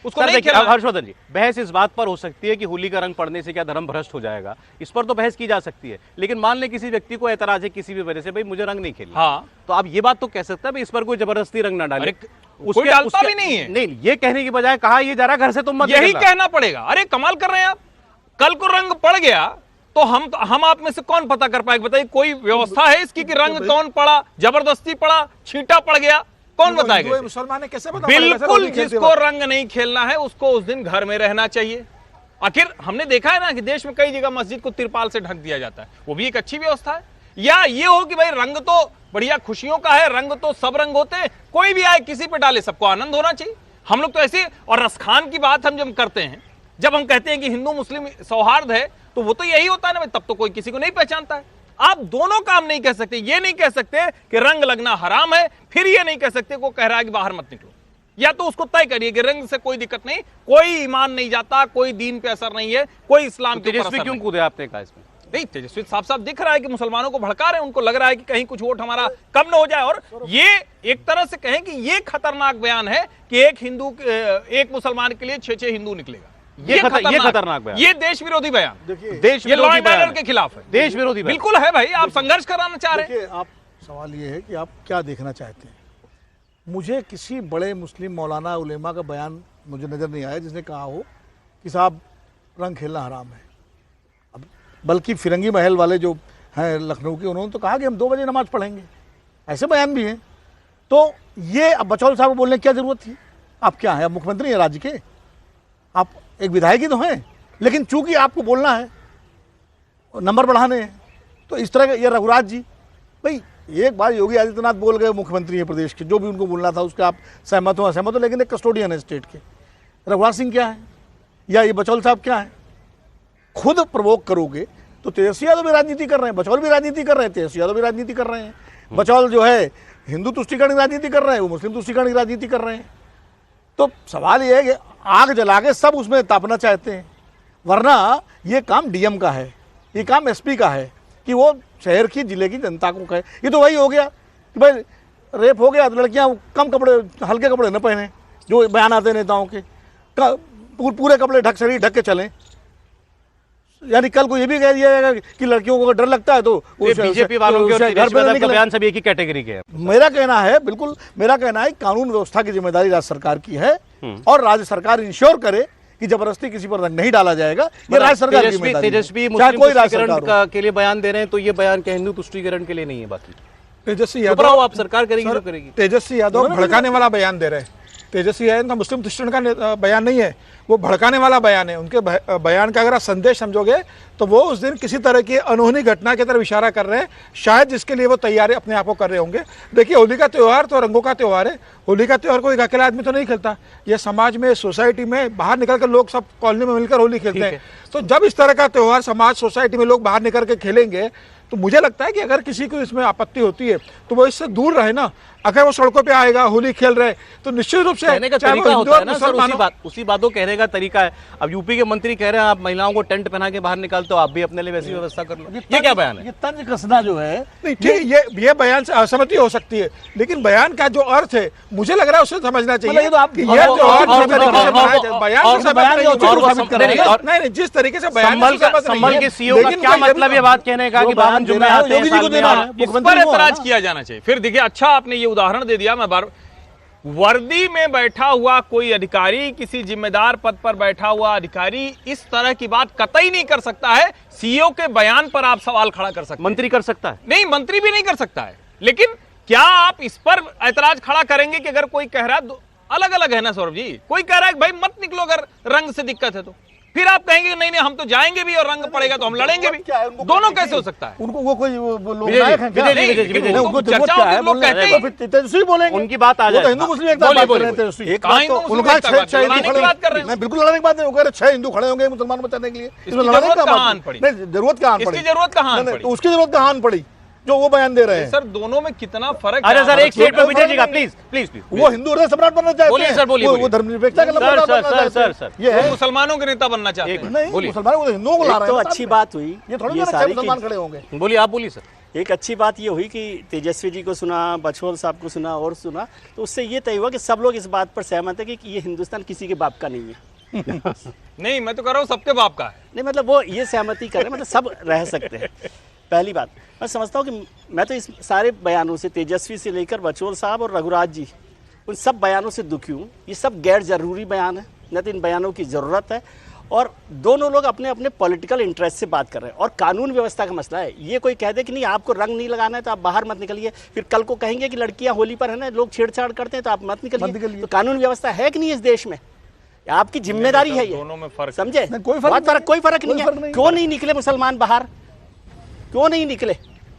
उसको नहीं खेलना। हर्षवर्धन जी, बहस इस बात पर हो सकती है कि होली का रंग पड़ने से क्या धर्म भ्रष्ट हो जाएगा, इस पर तो बहस की जा सकती है। लेकिन मान ले किसी व्यक्ति को ऐतराज है किसी भी वजह से, भाई मुझे रंग नहीं खेलना, हाँ, तो आप ये बात तो कह सकते हैं इस पर कोई जबरदस्ती रंग ना डाले। कोई डालता भी नहीं है। नहीं, ये कहने की बजाय कहा ये जा रहा घर से तुम मत, यही कहना पड़ेगा। अरे कमाल कर रहे हैं आप। कल को रंग पड़ गया तो हम आप में से कौन पता कर पाएगा? बताइए, कोई व्यवस्था है इसकी कि रंग कौन पड़ा, जबरदस्ती पड़ा, छींटा पड़ गया, कौन बताएगा? मुसलमान कैसे बिल्कुल, जिसको रंग नहीं खेलना है उसको उस दिन घर में रहना चाहिए। आखिर हमने देखा है ना कि देश में कई जगह मस्जिद को तिरपाल से ढक दिया जाता है, वो भी एक अच्छी व्यवस्था है। या ये हो कि भाई रंग तो बढ़िया खुशियों का है, रंग तो सब रंग होते हैं, कोई भी आए किसी पे डाले, सबको आनंद होना चाहिए। हम लोग तो ऐसे, और रसखान की बात हम जब करते हैं, जब हम कहते हैं कि हिंदू मुस्लिम सौहार्द है, तो वो तो यही होता है ना, तब तो कोई किसी को नहीं पहचानता है। आप दोनों काम नहीं कह सकते, ये नहीं कह सकते कि रंग लगना हराम है, फिर ये नहीं कह सकते को कह रहा है कि बाहर मत निकलो। या तो उसको तय करिए कि रंग से कोई दिक्कत नहीं, कोई ईमान नहीं जाता, कोई दीन पे असर नहीं है, कोई इस्लाम के ऊपर असर नहीं। क्यों कूदे आपने कहा इसमें? नहीं, तेजस्वी साफ साफ दिख रहा है कि मुसलमानों को भड़का रहे हैं, उनको लग रहा है कि कहीं कुछ वोट हमारा कम न हो जाए। और ये एक तरह से कहें कि ये खतरनाक बयान है कि एक मुसलमान के लिए 6 हिंदू निकलेगा। ये खतरनाक बयान, ये देश विरोधी बयान, देश ये लॉ एंड ऑर्डर के खिलाफ है, देश विरोधी बिल्कुल है भाई। आप संघर्ष कराना चाह रहे हैं। आप सवाल ये है कि आप क्या देखना चाहते हैं। मुझे किसी बड़े मुस्लिम मौलाना उलेमा का बयान मुझे नजर नहीं आया जिसने कहा हो कि साहब रंग खेलना हराम है। अब बल्कि फिरंगी महल वाले जो हैं लखनऊ के, उन्होंने तो कहा कि हम 2 बजे नमाज पढ़ेंगे, ऐसे बयान भी हैं। तो ये अब बचौल साहब को बोलने की क्या जरूरत थी? आप क्या हैं, आप मुख्यमंत्री हैं राज्य के, आप एक विधायक ही तो हैं, लेकिन चूंकि आपको बोलना है, नंबर बढ़ाने हैं, तो इस तरह का ये रघुराज जी, भाई एक बार योगी आदित्यनाथ बोल गए, मुख्यमंत्री है प्रदेश के, जो भी उनको बोलना था उसके आप सहमत हो असहमत हो, लेकिन एक कस्टोडियन है स्टेट के। रघुराज सिंह क्या है या ये बचौल साहब क्या है? खुद प्रवोक करोगे तो तेजस्वी यादव भी राजनीति कर रहे हैं, बचौल भी राजनीति कर रहे हैं, तेजस्वी यादव भी राजनीति कर रहे हैं। बचौल जो है हिंदू तुष्टीकरण की राजनीति कर रहे हैं, वो मुस्लिम तुष्टीकरण की राजनीति कर रहे हैं। तो सवाल ये है कि आग जला के सब उसमें तापना चाहते हैं, वरना ये काम डीएम का है, ये काम एसपी का है कि वो शहर की जिले की जनता को कहे। ये तो वही हो गया कि भाई रेप हो गया तो लड़कियां कम कपड़े, हल्के कपड़े न पहने, जो बयान आते नेताओं के, पूरे कपड़े ढक, शरीर ढक के चलें। यानी कल को ये भी कह दिया जाएगा कि लड़कियों को डर लगता है तो बीजेपी वालों के घर पे बयान सब एक ही कैटेगरी के हैं। मेरा कहना है, बिल्कुल मेरा कहना है, कानून व्यवस्था की जिम्मेदारी राज्य सरकार की है और राज्य सरकार इंश्योर करे कि जबरदस्ती किसी पर रंग नहीं डाला जाएगा। ये राज्य सरकार की जिम्मेदारी है। तेजस्वी मुस्लिम तुष्टीकरण के लिए बयान दे रहे हैं, तो ये बयान क्या हिंदू तुष्टीकरण के लिए नहीं है? बाकी तेजस्वी यादव, आप सरकार करेगी तो करेगी। तेजस्वी यादव भड़काने वाला बयान दे रहे हैं। तेजस्वी यादव मुस्लिम तुष्टीकरण का बयान नहीं है, वो भड़काने वाला बयान है। उनके बयान का अगर आप संदेश समझोगे तो वो उस दिन किसी तरह की अनहोनी घटना की तरफ इशारा कर रहे हैं, शायद जिसके लिए वो तैयारी अपने आप को कर रहे होंगे। देखिए, होली का त्यौहार तो रंगों का त्यौहार है। होली का त्यौहार कोई अकेला आदमी तो नहीं खेलता, ये समाज में, सोसाइटी में बाहर निकल कर लोग सब कॉलोनी में मिलकर होली खेलते हैं। तो जब इस तरह का त्यौहार समाज, सोसाइटी में लोग बाहर निकल के खेलेंगे, तो मुझे लगता है कि अगर किसी को इसमें आपत्ति होती है तो वो इससे दूर रहे ना। अगर वो सड़कों पे आएगा, होली खेल रहे, तो निश्चित रूप से कहने का तरीका होता है ना सर, उसी बातों कहने का तरीका है। अब यूपी के मंत्री कह रहे हैं आप महिलाओं को टेंट पहना के बाहर निकालते हो, आप भी अपने लिए वैसी व्यवस्था कर लो। ये क्या बयान है? ये तंज कसना जो है, नहीं ठीक है, ये बयान से असहमति हो सकती है, लेकिन बयान का जो अर्थ है मुझे लग रहा है उसे समझना चाहिए। नहीं, जिस तरीके से संभल के सीईओ का क्या मतलब ये बात कहने का कि बावन जुम्मे आते हैं साल में, इस पर एतराज किया जाना चाहिए। फिर देखिए, अच्छा आपने ये उदाहरण दे दिया। मैं वर्दी में बैठा हुआ कोई अधिकारी, किसी जिम्मेदार पद पर बैठा हुआ अधिकारी इस तरह की बात कतई नहीं कर सकता है। सीईओ के बयान पर आप सवाल खड़ा कर सकते हैं, मंत्री कर सकता है? नहीं, मंत्री भी नहीं कर सकता है। लेकिन क्या आप इस पर ऐतराज खड़ा करेंगे कि अगर कोई कह रहा है, अलग अलग है ना सौरभ जी, कोई कह रहा है कि भाई मत निकलो अगर रंग से दिक्कत है, तो फिर आप कहेंगे नहीं नहीं हम तो जाएंगे भी और रंग पड़ेगा तो हम लड़ेंगे भी। दोनों कैसे हो सकता है? उनको वो कोई लोग नायक हैं क्या? उनको चर्चा होती है, लोग कहते हैं तेजस्वी बोलेंगे, उनकी बात आ जाए। हिंदू मुस्लिम एक बात कर रहे हैं तेजस्वी, उनका 6 हिंदू बात कर रहे हैं, बिल्कुल लड़ने की बात नहीं। वो कह रहे 6 हिंदू खड़े होंगे मुसलमानों बचाने के लिए, इसमें लड़ने की बात पड़ी नहीं, जरूरत कहाँ पड़ी? जरूरत कहाँ पड़ी? उसकी जरूरत कहाँ पड़ी जो वो बयान दे रहे हैं? सर दोनों में कितना फर्क? अरे सर एक स्टेट पे विजय जी का प्लीज प्लीज प्लीज, वो हिंदू हृदय सम्राट बनना चाहते हैं, सर बोलिए, वो धर्मनिरपेक्षता का सर ये है, मुसलमानों के नेता बनना चाहते हैं। नहीं, मुसलमानों को हिंदुओं को ला रहे हैं। तो अच्छी बात हुई, ये थोड़ी मुसलमान खड़े होंगे। बोलिए, आप बोलिए सर। एक अच्छी बात ये हुई कि तेजस्वी जी को सुना, बछोल साहब को सुना और सुना, तो उससे ये तय हुआ कि सब लोग इस बात पर सहमत है कि ये हिंदुस्तान किसी के बाप का नहीं है। नहीं, मैं तो कह रहा हूँ सबके बाप का है। नहीं, मतलब वो ये सहमति कर रहे हैं, मतलब सब रह सकते हैं। पहली बात मैं समझता हूँ कि मैं तो इस सारे बयानों से, तेजस्वी से लेकर बछोल साहब और रघुराज जी, उन सब बयानों से दुखी हूँ। ये सब गैर जरूरी बयान है, न तो इन बयानों की ज़रूरत है, और दोनों लोग अपने अपने पॉलिटिकल इंटरेस्ट से बात कर रहे हैं। और कानून व्यवस्था का मसला है। ये कोई कह दे कि नहीं आपको रंग नहीं लगाना है तो आप बाहर मत निकलिए, फिर कल को कहेंगे कि लड़कियां होली पर है ना लोग छेड़छाड़ करते हैं तो आप मत निकलिए। तो कानून व्यवस्था है कि नहीं इस देश में? आपकी जिम्मेदारी है ये, दोनों में फर्क समझे? कोई फर्क कोई फर्क नहीं है। क्यों नहीं निकले मुसलमान बाहर, क्यों नहीं निकले?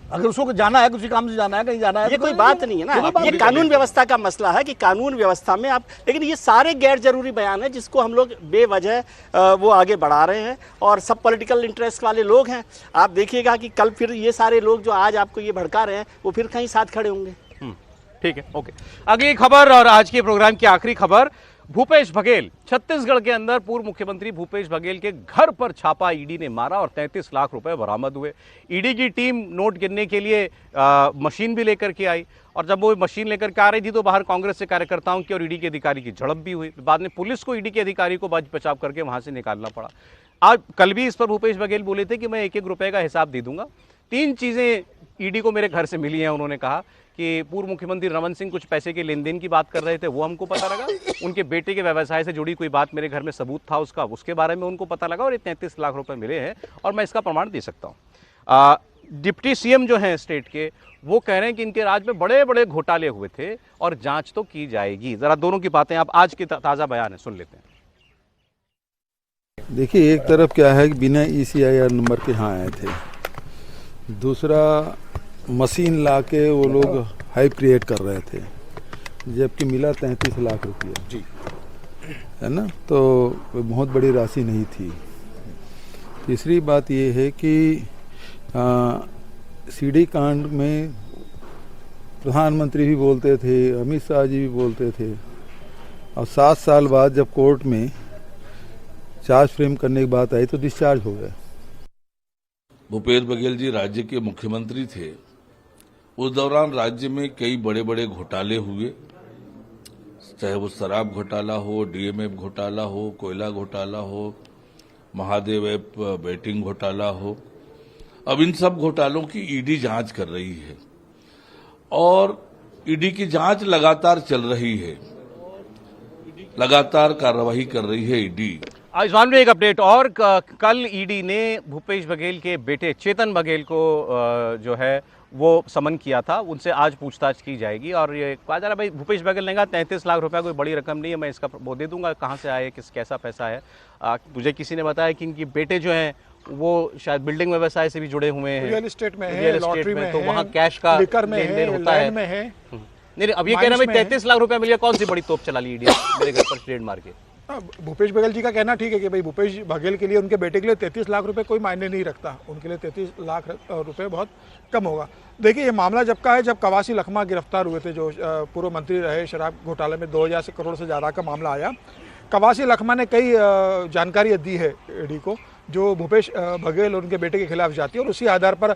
अगर उसको जाना है, किसी काम से जाना है, कहीं जाना है, ये कोई बात नहीं है ना, ये कानून व्यवस्था का मसला है कि कानून व्यवस्था में आप, लेकिन ये सारे गैर जरूरी बयान है जिसको हम लोग बेवजह वो आगे बढ़ा रहे हैं और सब पॉलिटिकल इंटरेस्ट वाले लोग हैं। आप देखिएगा कि कल फिर ये सारे लोग जो आज आपको ये भड़का रहे हैं वो फिर कहीं साथ खड़े होंगे। ठीक है, ओके। अगली खबर और आज के प्रोग्राम की आखिरी खबर, भूपेश बघेल, छत्तीसगढ़ के अंदर पूर्व मुख्यमंत्री भूपेश बघेल के घर पर छापा ईडी ने मारा और 33 लाख रुपए बरामद हुए। ईडी की टीम नोट गिनने के लिए मशीन भी लेकर के आई और जब वो मशीन लेकर के आ रही थी तो बाहर कांग्रेस के कार्यकर्ताओं की और ईडी के अधिकारी की झड़प भी हुई। बाद में पुलिस को ईडी के अधिकारी को बचाव करके वहां से निकालना पड़ा। आज कल भी इस पर भूपेश बघेल बोले थे कि मैं 1-1 रुपए का हिसाब दे दूंगा। 3 चीजें ईडी को मेरे घर से मिली हैं। उन्होंने कहा कि पूर्व मुख्यमंत्री रमन सिंह कुछ पैसे के लेन देन की बात कर रहे थे, वो हमको पता लगा। उनके बेटे के व्यवसाय से जुड़ी कोई बात मेरे घर में सबूत था उसका, उसके बारे में उनको पता लगा और ये 33 लाख रुपए मिले हैं और मैं इसका प्रमाण दे सकता हूँ। डिप्टी सीएम जो हैं स्टेट के, वो कह रहे हैं कि इनके राज में बड़े बड़े घोटाले हुए थे और जांच तो की जाएगी। जरा दोनों की बातें आप आज के ताजा बयान है सुन लेते हैं। देखिए, एक तरफ क्या है कि बिना ECIR नंबर के यहाँ आए थे, दूसरा मशीन ला के वो लोग हाइप क्रिएट कर रहे थे, जबकि मिला 33 लाख रुपया जी, है ना, तो बहुत बड़ी राशि नहीं थी। तीसरी बात ये है कि सीडी कांड में प्रधानमंत्री भी बोलते थे, अमित शाह जी भी बोलते थे और 7 साल बाद जब कोर्ट में चार्ज फ्रेम करने की बात आई तो डिस्चार्ज हो गए। भूपेश बघेल जी राज्य के मुख्यमंत्री थे, उस दौरान राज्य में कई बड़े बड़े घोटाले हुए, चाहे वो शराब घोटाला हो, DMF घोटाला हो, कोयला घोटाला हो, महादेव ऐप बैटिंग घोटाला हो। अब इन सब घोटालों की ईडी जांच कर रही है और ईडी की जांच लगातार चल रही है, लगातार कार्रवाई कर रही है ईडी। आयुष्मान में एक अपडेट और, कल ईडी ने भूपेश बघेल के बेटे चेतन बघेल को जो है वो समन किया था, उनसे आज पूछताछ की जाएगी। और ये कहा जा रहा है भाई, भूपेश बघेल ने कहा 33 लाख रुपया कोई बड़ी रकम नहीं है, मैं इसका वो दे दूंगा, कहाँ से आए, कैसा पैसा है। मुझे किसी ने बताया कि इनके बेटे जो हैं वो शायद बिल्डिंग व्यवसाय से भी जुड़े हुए हैं, रियल एस्टेट में है, लॉटरी में, तो वहाँ कैश का लेन देन होता है। नहीं, अब ये कहना भाई 33 लाख रुपया मिल गया, कौन सी बड़ी तोप चला ली ईडी मेरे घर पर रेड मार के। भूपेश बघेल जी का कहना ठीक है कि भाई भूपेश बघेल के लिए, उनके बेटे के लिए 33 लाख रुपए कोई मायने नहीं रखता, उनके लिए 33 लाख रुपए बहुत कम होगा। देखिए, ये मामला जब का है जब कवासी लखमा गिरफ्तार हुए थे, जो पूर्व मंत्री रहे शराब घोटाले में 2000 करोड़ से ज़्यादा का मामला आया। कवासी लखमा ने कई जानकारियाँ दी है ईडी को, जो भूपेश बघेल और उनके बेटे के खिलाफ जाती है और उसी आधार पर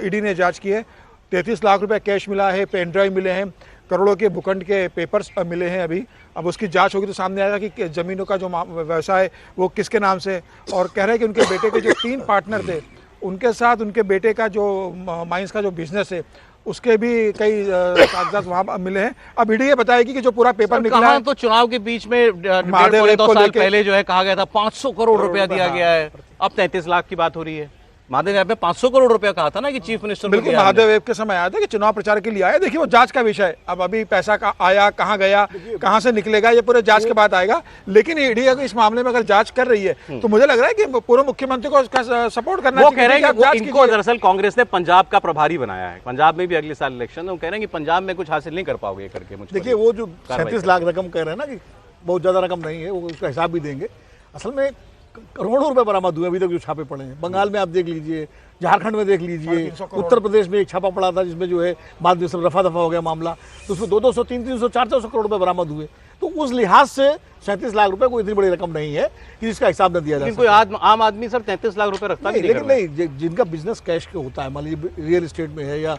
ईडी ने जाँच की है। 33 लाख रुपये कैश मिला है, पेन ड्राइव मिले हैं, करोड़ों के भूखंड के पेपर्स मिले हैं अभी। अब उसकी जांच होगी तो सामने आएगा कि ज़मीनों का जो व्यवसाय वो किसके नाम से, और कह रहे हैं कि उनके बेटे के जो 3 पार्टनर थे, उनके साथ उनके बेटे का जो माइंस का जो बिजनेस है उसके भी कई कागजात वहाँ मिले हैं। अब ईडी ये बताएगी कि जो पूरा पेपर निकला है, तो चुनाव के बीच में 2 साल पहले जो है कहा गया था 500 करोड़ रुपया दिया गया है, अब 33 लाख की बात हो रही है। महादेव ऐप में 500 करोड़ रुपया कहा था ना कि चीफ मिनिस्टर, बिल्कुल महादेव ऐप के समय आया था कि चुनाव प्रचार के लिए आया। देखिए, वो जांच का विषय है, अब अभी पैसा आया कहाँ गया, कहाँ से निकलेगा, ये पूरे जांच के बाद आएगा। लेकिन ईडी इस मामले में अगर जांच कर रही है तो मुझे लग रहा है कि पूर्व मुख्यमंत्री को उसका सपोर्ट करना चाहिए। वो कह रहे हैं कि इनको दरअसल कांग्रेस ने पंजाब का प्रभारी बनाया है, पंजाब में भी अगले साल इलेक्शन, वो कह रहे हैं कि पंजाब में कुछ हासिल नहीं कर पाओगे करके। मुझे देखिए, वो जो 37 लाख रकम कह रहे हैं ना कि बहुत ज्यादा रकम नहीं है, वो उसका हिसाब भी देंगे। असल में करोड़ों रुपए बरामद हुए अभी तक जो छापे पड़े हैं। बंगाल में आप देख लीजिए, झारखंड में देख लीजिए, उत्तर प्रदेश में एक छापा पड़ा था जिसमें जो है बाद में सब रफा दफा हो गया मामला, तो उसमें 200, 300, 400 करोड़ रुपए बरामद हुए। तो उस लिहाज से 37 लाख रुपए कोई इतनी बड़ी रकम नहीं है कि जिसका हिसाब न दिया जाए। कोई आम आदमी सर 33 लाख रुपए रखता नहीं, लेकिन नहीं, जिनका बिजनेस कैश के होता है, मान लीजिए रियल एस्टेट में है या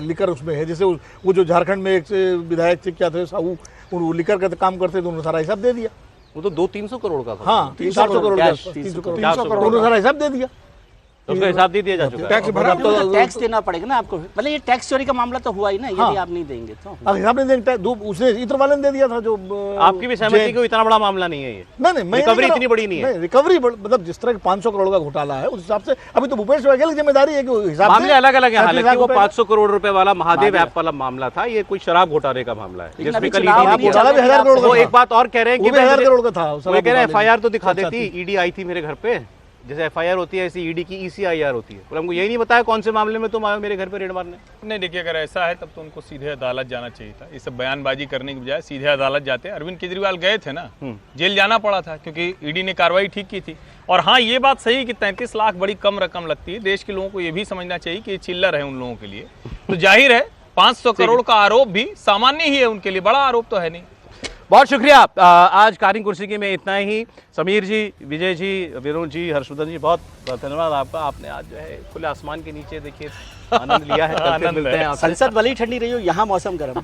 लिकर उसमें है, जैसे वो जो झारखंड में एक विधायक थे क्या थे साहू, वो लिकर का काम करते थे, उन्होंने सारा हिसाब दे दिया। वो तो 200-300 करोड़ का था। हाँ, 300-400 करोड़, 300 करोड़ उन्होंने सारा हिसाब दे दिया। तो उसका हिसाब नहीं दिया जा चुका है। टैक्स भरा तो टैक्स देना पड़ेगा ना आपको। मतलब ये टैक्स चोरी का मामला तो हुआ ही ना, यदि आप नहीं देंगे तो। हिसाब नहीं देंगे, उसने इतर वाले ने दे दिया था जो आपकी भी सहमति को इतना बड़ा मामला नहीं है ये। नहीं, रिकवरी इतनी बड़ी नहीं है। रिकवरी मतलब जिस तरह 500 करोड़ का घोटाला है उस हिसाब से अभी तो भूपेश बघेल की जिम्मेदारी है कि हिसाब मामले अलग अलग है। हालांकि वो 500 करोड़ रुपए वाला महादेव ऐप वाला मामला था, ये कोई शराब घोटाले का मामला है जिसमें कल वो एक बात और कह रहे हैं कि 1000 करोड़ का था। वो कह रहे हैं FIR तो दिखा देती, ईडी आई थी मेरे घर पे, जैसे FIR होती है ऐसी ईडी की ECIR होती है। हमको यही नहीं बताया कौन से मामले में तुम आए मेरे घर पे रेड मारने। नहीं देखिए, अगर ऐसा है तब तो उनको सीधे अदालत जाना चाहिए था। ये सब बयानबाजी करने की बजाय सीधे अदालत जाते। अरविंद केजरीवाल गए थे ना, जेल जाना पड़ा था क्योंकि ईडी ने कार्रवाई ठीक की थी। और हाँ, ये बात सही कि 33 लाख बड़ी कम रकम लगती है। देश के लोगों को ये भी समझना चाहिए कि ये चिल्लर है उन लोगों के लिए। तो जाहिर है 500 करोड़ का आरोप भी सामान्य ही है उनके लिए, बड़ा आरोप तो है नहीं। बहुत शुक्रिया। आज कारिंग कुर्सी की में इतना ही। समीर जी, विजय जी, विनोद जी, हर्षवर्धन जी, बहुत धन्यवाद आपका। आपने आज जो है खुले आसमान के नीचे देखिए आनंद लिया है। संसद भले ही ठंडी रही हो, यहाँ मौसम गर्म।